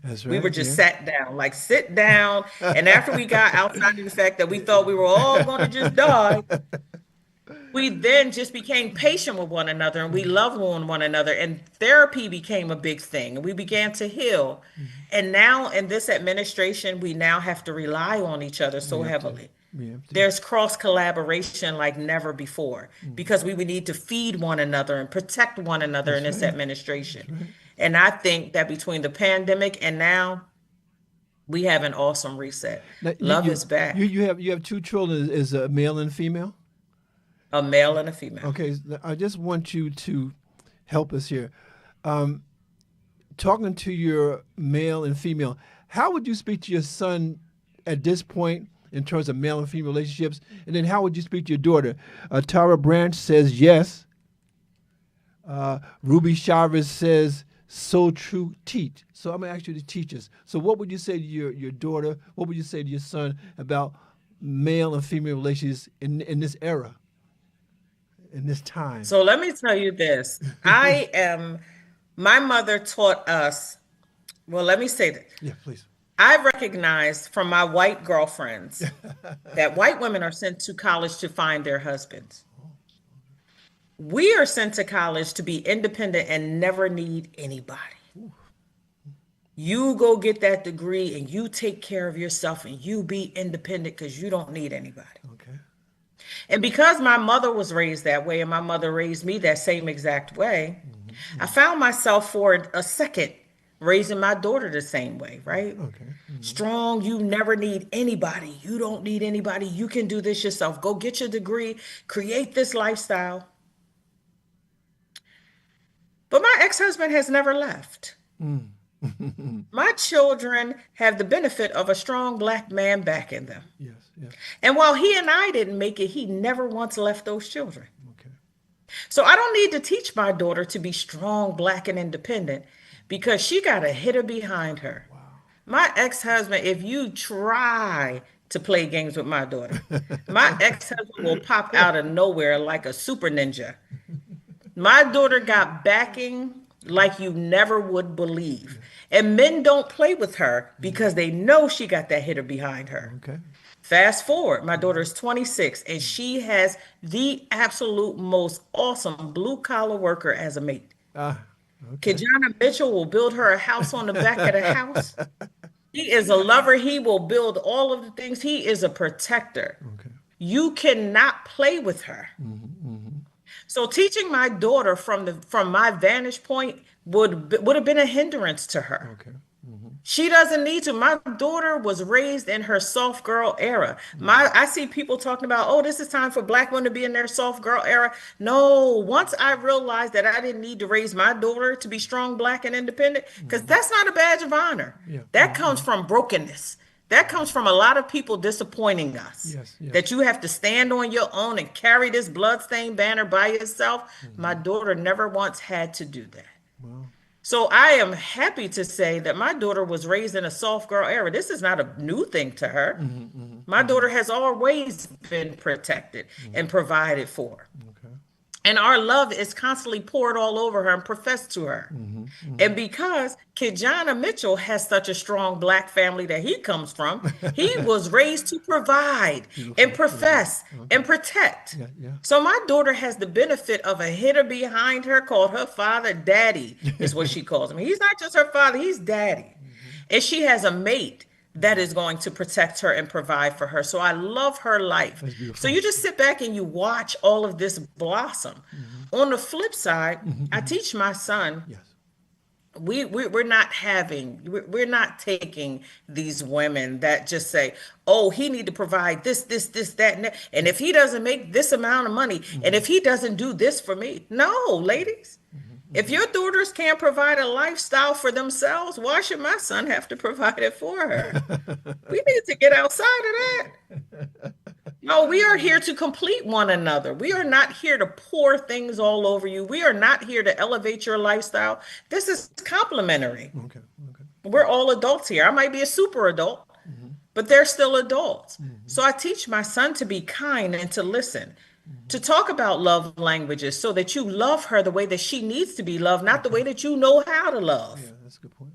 S2: That's
S3: We were
S2: right.
S3: just
S2: Yeah.
S3: sat down, like sit down. And after we got outside of the fact that we thought we were all going to just die, we then just became patient with one another and we loved one another, and therapy became a big thing and we began to heal. And now in this administration, we now have to rely on each other
S2: We
S3: so
S2: have to.
S3: heavily.
S2: We have to.
S3: There's cross collaboration like never before because we would need to feed one another and protect one another in
S2: That's
S3: this
S2: right.
S3: administration.
S2: That's right.
S3: And I think that between the pandemic and now, we have an awesome reset.
S2: Now,
S3: Love is back,
S2: you have two children, is a male and female.
S3: a male and a female.
S2: Okay, I just want you to help us here. Talking to your male and female, how would you speak to your son at this point in terms of male and female relationships? And then how would you speak to your daughter? Tara Branch says yes. Ruby Chavez says so true, teach. So I'm going to ask you to teach us. So what would you say to your daughter? What would you say to your son about male and female relations in this era, in this time?
S3: So let me tell you this. My mother taught us, well, let me say that.
S2: Yeah, please.
S3: I recognized from my white girlfriends that white women are sent to college to find their husbands. We are sent to college to be independent and never need anybody. You go get that degree and you take care of yourself and you be independent because you don't need anybody.
S2: Okay.
S3: And because my mother was raised that way and my mother raised me that same exact way, I found myself for a second raising my daughter the same way, right?
S2: Okay.
S3: Strong, you never need anybody. You don't need anybody. You can do this yourself. Go get your degree, create this lifestyle. But my ex-husband has never left. My children have the benefit of a strong black man backing them.
S2: Yes. Yes.
S3: And while he and I didn't make it, he never once left those children.
S2: Okay.
S3: So I don't need to teach my daughter to be strong, black, and independent because she got a hitter behind her.
S2: Wow.
S3: My ex-husband, if you try to play games with my daughter, my ex-husband will pop out of nowhere like a super ninja. My daughter got backing like you never would believe. And men don't play with her because they know she got that hitter behind her.
S2: Okay.
S3: Fast forward, my daughter is 26 and she has the absolute most awesome blue collar worker as a mate.
S2: Okay.
S3: Kijana Mitchell will build her a house on the back of the house. He is a lover. He will build all of the things. He is a protector.
S2: Okay.
S3: You cannot play with her. So teaching my daughter from my vantage point would have been a hindrance to her.
S2: Okay.
S3: She doesn't need to. My daughter was raised in her soft girl era. I see people talking about, oh, this is time for black women to be in their soft girl era. No, once I realized that I didn't need to raise my daughter to be strong, black, and independent, because that's not a badge of honor.
S2: Yeah.
S3: That comes from brokenness. That comes from a lot of people disappointing us.
S2: Yes.
S3: That you have to stand on your own and carry this bloodstained banner by yourself. My daughter never once had to do that.
S2: Wow.
S3: So I am happy to say that my daughter was raised in a soft girl era. This is not a new thing to her. My daughter has always been protected and provided for.
S2: Okay.
S3: And our love is constantly poured all over her and professed to her. And because Kijana Mitchell has such a strong black family that he comes from, he was raised to provide and profess and protect.
S2: Yeah.
S3: So my daughter has the benefit of a hitter behind her called her father, Daddy, is what she calls him. He's not just her father, he's Daddy. And she has a mate that is going to protect her and provide for her. So I love her life. So you just sit back and you watch all of this blossom. On the flip side, I teach my son,
S2: Yes.
S3: we're not taking these women that just say, oh, he need to provide this, that, and that. And if he doesn't make this amount of money, and if he doesn't do this for me. No, ladies. If your daughters can't provide a lifestyle for themselves, why should my son have to provide it for her? We need to get outside of that. No, we are here to complete one another. We are not here to pour things all over you. We are not here to elevate your lifestyle. This is complimentary.
S2: Okay. Okay.
S3: We're all adults here. I might be a super adult,
S2: Mm-hmm.
S3: but they're still adults.
S2: Mm-hmm.
S3: So I teach my son to be kind and to listen, to talk about love languages so that you love her the way that she needs to be loved, not the way that you know how to
S2: Yeah,
S3: love.
S2: that's a good point.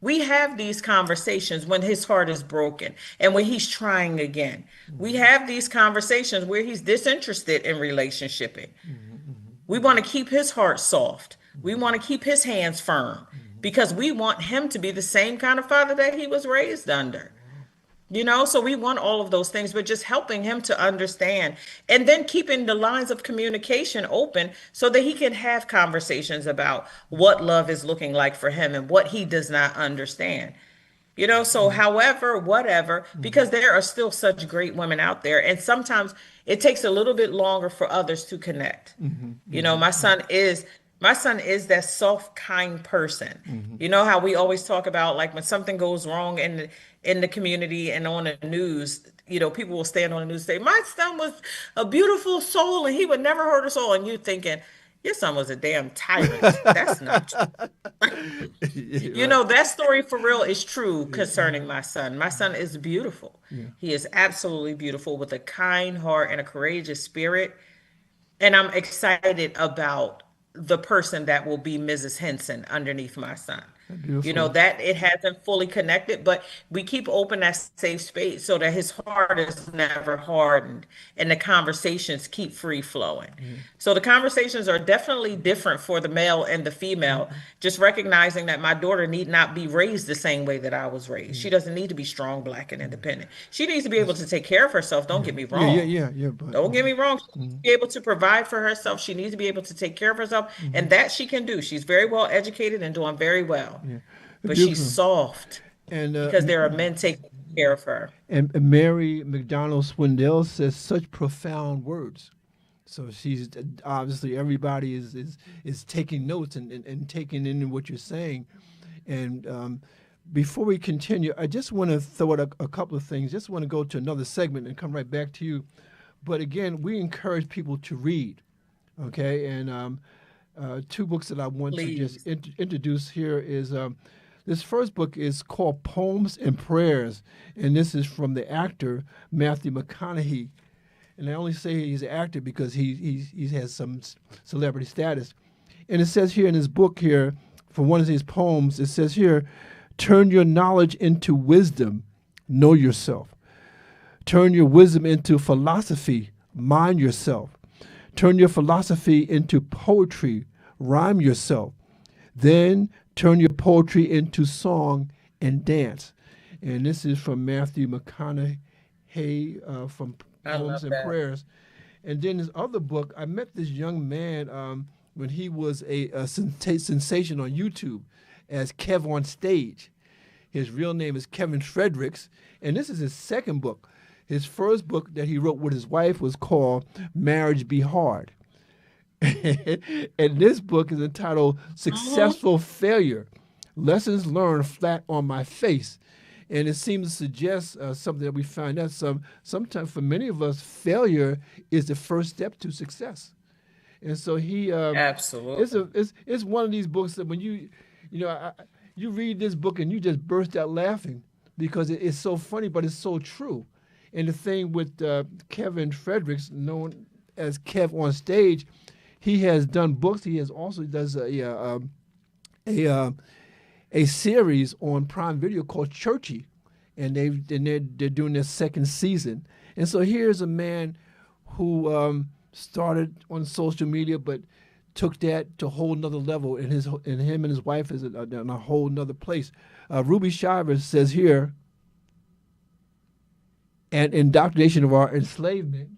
S3: We have these conversations when his heart is broken and when he's trying again. We
S2: Mm-hmm.
S3: have these conversations where he's disinterested in relationshiping.
S2: Mm-hmm.
S3: We
S2: Mm-hmm.
S3: want to keep his heart soft. We want to keep his hands firm
S2: Mm-hmm.
S3: because we want him to be the same kind of father that he was raised under.
S2: Wow.
S3: So we want all of those things, but just helping him to understand and then keeping the lines of communication open so that he can have conversations about what love is looking like for him and what he does not understand. So
S2: Mm-hmm.
S3: however, whatever,
S2: Mm-hmm.
S3: because there are still such great women out there. And sometimes it takes a little bit longer for others to connect.
S2: Mm-hmm.
S3: You know, my
S2: Mm-hmm.
S3: son is my son is that soft, kind person.
S2: Mm-hmm.
S3: You know how we always talk about like when something goes wrong in the community and on the news, people will stand on the news and say, my son was a beautiful soul and he would never hurt a soul. And you're thinking, your son was a damn tyrant. That's not
S2: Yeah, right.
S3: that story for real is true
S2: Yeah.
S3: concerning my son. My son is beautiful.
S2: Yeah.
S3: He is absolutely beautiful with a kind heart and a courageous spirit. And I'm excited about the person that will be Mrs. Henson underneath my son.
S2: Beautiful.
S3: That it hasn't fully connected, but we keep open that safe space so that his heart is never hardened and the conversations keep free flowing.
S2: Yeah.
S3: So the conversations are definitely different for the male and the female,
S2: Mm-hmm.
S3: just recognizing that my daughter need not be raised the same way that I was raised.
S2: Yeah.
S3: She doesn't need to be strong, black, and
S2: Yeah.
S3: independent. She needs to be able
S2: That's,
S3: to take care of herself. Don't
S2: yeah.
S3: get me
S2: Yeah. Yeah.
S3: wrong.
S2: Yeah. Yeah. But
S3: Don't get me wrong. She needs
S2: mm-hmm.
S3: to be able to provide for herself. She needs to be able to take care of herself.
S2: Mm-hmm.
S3: And that she can do. She's very well educated and doing very well.
S2: Yeah.
S3: But she's
S2: Beautiful.
S3: soft
S2: And
S3: because there are men taking care of her.
S2: and Mary McDonald Swindell says such profound words. So she's obviously everybody is taking notes and taking in what you're saying. And before we continue, I just want to throw out a couple of things. Just want to go to another segment and come right back to you. But again, we encourage people to read. Okay, and two books that I want to just
S3: Please.
S2: introduce here is this first book is called Poems and Prayers, and this is from the actor Matthew McConaughey. And I only say he's an actor because he has some celebrity status. And it says here in his book here, for one of his poems, it says here, turn your knowledge into wisdom, know yourself. Turn your wisdom into philosophy, mind yourself. Turn your philosophy into poetry, rhyme yourself. Then turn your poetry into song and dance. And this is from Matthew McConaughey from
S3: I
S2: Poems
S3: love
S2: and
S3: that.
S2: Prayers. And then his other book, I met this young man when he was a sensation on YouTube as Kev on Stage. His real name is Kevin Fredericks, and this is his second book. His first book that he wrote with his wife was called Marriage Be Hard. And this book is entitled
S3: Uh-huh.
S2: Successful Failure, Lessons Learned Flat on My Face. And it seems to suggest something that we find out sometimes for many of us, failure is the first step to success. And so it's
S3: Absolutely.
S2: it's one of these books that when you read this book and you just burst out laughing because it's so funny, but it's so true. And the thing with Kevin Fredericks, known as Kev on Stage, he has done books. He has also does a series on Prime Video called Churchy, and they're doing their second season. And so here's a man who started on social media, but took that to a whole nother level, and him and his wife is in a whole nother place. Ruby Shivers says here, and indoctrination of our enslavement,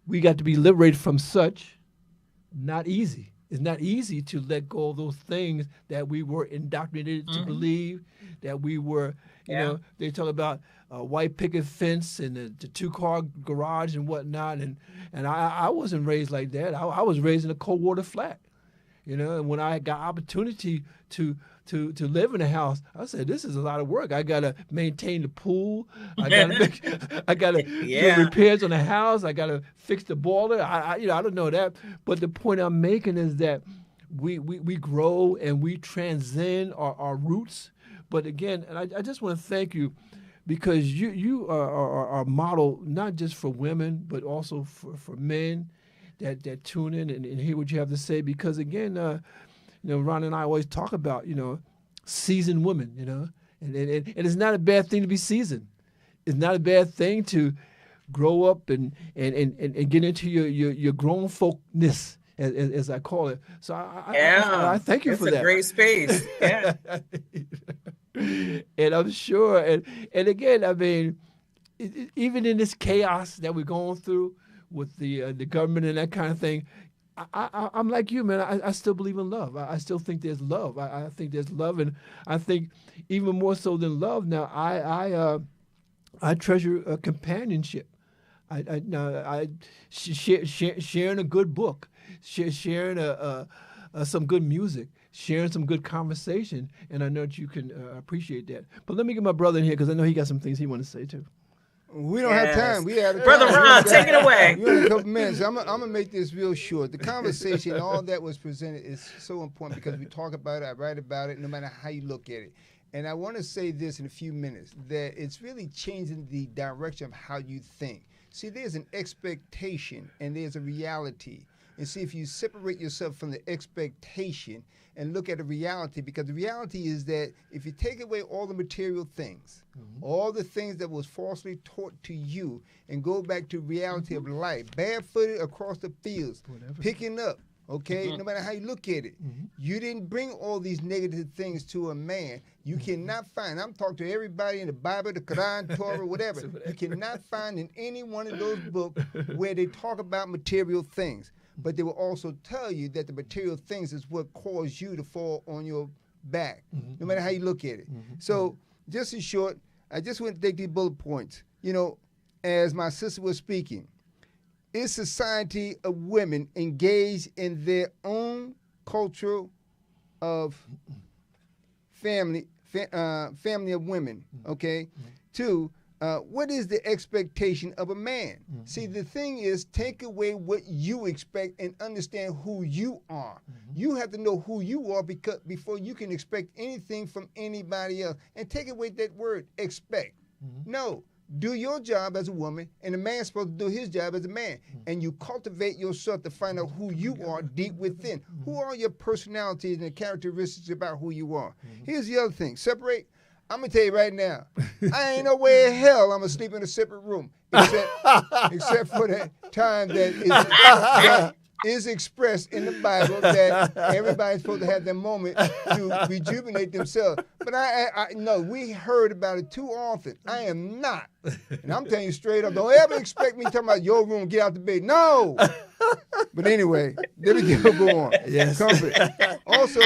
S2: we got to be liberated from such, not easy. It's not easy to let go of those things that we were indoctrinated to
S3: Hmm.
S2: believe, that we were,
S3: Yeah.
S2: they talk about a white picket fence and the two-car garage and whatnot. And I wasn't raised like that. I was raised in a cold water flat. you know. And when I got opportunity to live in a house, I said, this is a lot of work. I gotta maintain the pool. I gotta do
S3: Yeah.
S2: repairs on the house. I gotta fix the boiler. I don't know that. But the point I'm making is that we grow and we transcend our roots. But again, and I just want to thank you, because you are a model not just for women but also for men that tune in and hear what you have to say. Because again, Ron and I always talk about seasoned women, and it's not a bad thing to be seasoned. It's not a bad thing to grow up and get into your grown folkness, as I call it. So I thank you
S3: It's
S2: for
S3: a
S2: that.
S3: great space. Yeah.
S2: And I'm sure, and again, I mean, even in this chaos that we're going through with the government and that kind of thing, I'm like you, man. I still believe in love. I still think there's love. I think there's love, and I think even more so than love. Now, I treasure companionship. Sharing a good book, sharing some good music, sharing some good conversation, and I know that you can appreciate that. But let me get my brother in here, because I know he got some things he wants to say too.
S1: We don't have time. We out of
S3: Brother
S1: time.
S3: Ron, take it away.
S1: We only a couple minutes. I'm gonna make this real short. The conversation, all that was presented, is so important because we talk about it, I write about it, no matter how you look at it. And I want to say this in a few minutes, that it's really changing the direction of how you think. See, there's an expectation and there's a reality. And see, if you separate yourself from the expectation and look at the reality, because the reality is that if you take away all the material things, all the things that was falsely taught to you, and go back to reality of life, barefooted across the fields, picking up, okay, no matter how you look at it, you didn't bring all these negative things to a man. You cannot find, I'm talking to everybody in the Bible, the Quran, Torah, whatever, you cannot find in any one of those books where they talk about material things. But they will also tell you that the material things is what caused you to fall on your back, no matter how you look at it. So, just in short, I just want to take these bullet points. As my sister was speaking, is society of women engaged in their own cultural of family of women, okay? 2, what is the expectation of a man? See, the thing is, take away what you expect and understand who you are. You have to know who you are before you can expect anything from anybody else. And take away that word, expect. No. Do your job as a woman, and a man's supposed to do his job as a man. And you cultivate yourself to find out who you are deep within. Who are your personalities and the characteristics about who you are? Here's the other thing. Separate. I'm going to tell you right now, I ain't no way in hell I'm going to sleep in a separate room, except for the time that is expressed in the Bible that everybody's supposed to have their moment to rejuvenate themselves. But I know we heard about it too often. I am not. And I'm telling you straight up, don't ever expect me talking about your room, get out the bed. No. But anyway, let me go on.
S2: Yes.
S1: Comfort. Also,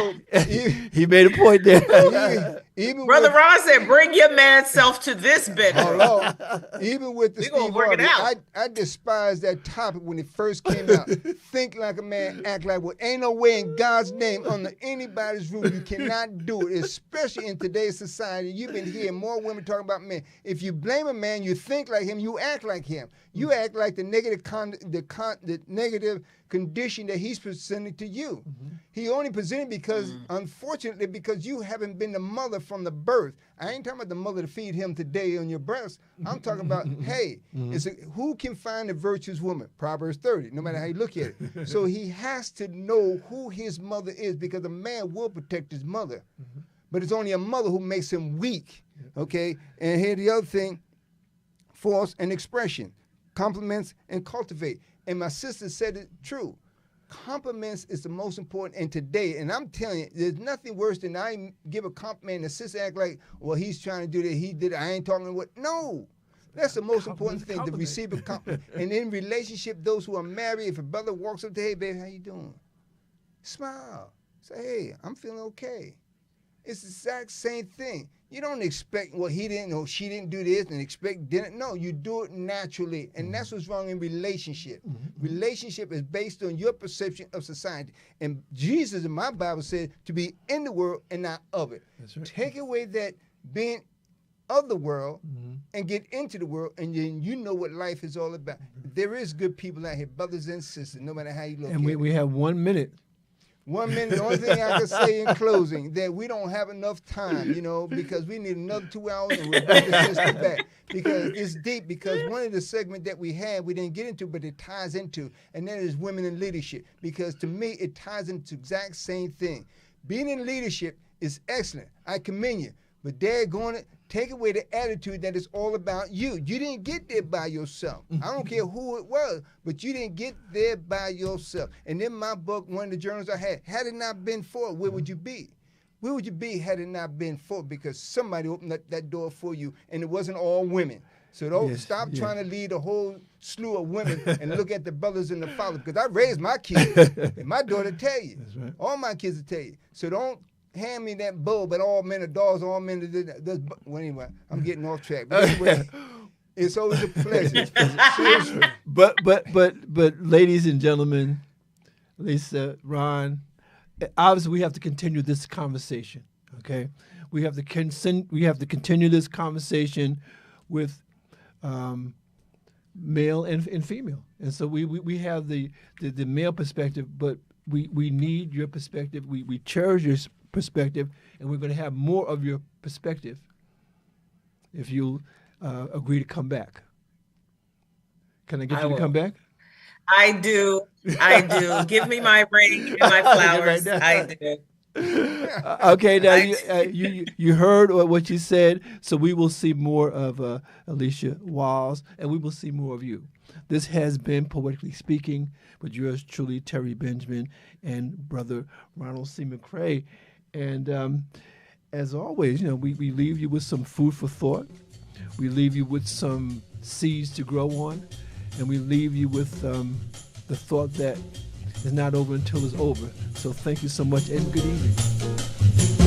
S2: he made a point there.
S1: Even
S3: Brother Ron said, bring your man self to this bedroom.
S1: hello, even with the
S3: We gonna
S1: Steve
S3: work it
S1: Harvey,
S3: out.
S1: I despised that topic when it first came out. Think like a man, act like one. Ain't no way in God's name under anybody's roof you cannot do it, especially in today's society. You've been hearing more women talking about men. If you blame a man, you think like him, you act like him. You act like the negative condition that he's presenting to you. He only presented because, unfortunately, because you haven't been the mother from the birth. I ain't talking about the mother to feed him today on your breast. I'm talking about, hey, who can find a virtuous woman? Proverbs 30, no matter how you look at it. So he has to know who his mother is, because a man will protect his mother. But it's only a mother who makes him weak, okay? And here the other thing, force and expression, compliments and cultivate. And my sister said it true. Compliments is the most important in today. And I'm telling you, there's nothing worse than I give a compliment and the sister act like, well, he's trying to do that. He did it. I ain't talking what. No. That's the most important thing, to receive a compliment. And in relationship, those who are married, if a brother walks up to, hey, baby, how you doing? Smile. Say, hey, I'm feeling okay. It's the exact same thing. You don't expect, well, he didn't or she didn't do this and expect didn't. No, you do it naturally. And that's what's wrong in relationship. Relationship is based on your perception of society. And Jesus in my Bible said to be in the world and not of it.
S2: That's right.
S1: Take away that being of the world and get into the world, and then you know what life is all about. There is good people out here, brothers and sisters, no matter how you look
S2: And
S1: at it.
S2: we have 1 minute.
S1: 1 minute. The only thing I can say in closing, that we don't have enough time, because we need another 2 hours and we'll bring the system back. Because it's deep, because one of the segments that we had, we didn't get into, but it ties into, and that is women in leadership. Because to me, it ties into the exact same thing. Being in leadership is excellent. I commend you. But daggone it, take away the attitude that it's all about you. You didn't get there by yourself. I don't care who it was, but you didn't get there by yourself. And in my book, one of the journals I had it not been for it, where would you be? Where would you be had it not been for it? Because somebody opened up that door for you, and it wasn't all women. So don't stop trying to lead a whole slew of women and look at the brothers and the fathers. Because I raised my kids, and my daughter tell you.
S2: That's right.
S1: All my kids will tell you. So don't hand me that bulb, but all men are dogs, all men are well, anyway, I'm getting off track. But anyway, it's always a pleasure. Seriously.
S2: But ladies and gentlemen, Lisa, Ron, obviously we have to continue this conversation. Okay, we have to continue this conversation with male and female, and so we have the male perspective, but we need your perspective. We cherish your perspective, and we're going to have more of your perspective if you agree to come back. Can I get you to come back?
S3: I do. Give me my ring and my flowers. I do.
S2: Okay, now you heard what you said, so we will see more of Alicia Wiles, and we will see more of you. This has been Poetically Speaking with yours truly, Terry Benjamin and Brother Ronald C. McCray. And as always, we leave you with some food for thought. We leave you with some seeds to grow on, and we leave you with the thought that it's not over until it's over. So thank you so much, and good evening.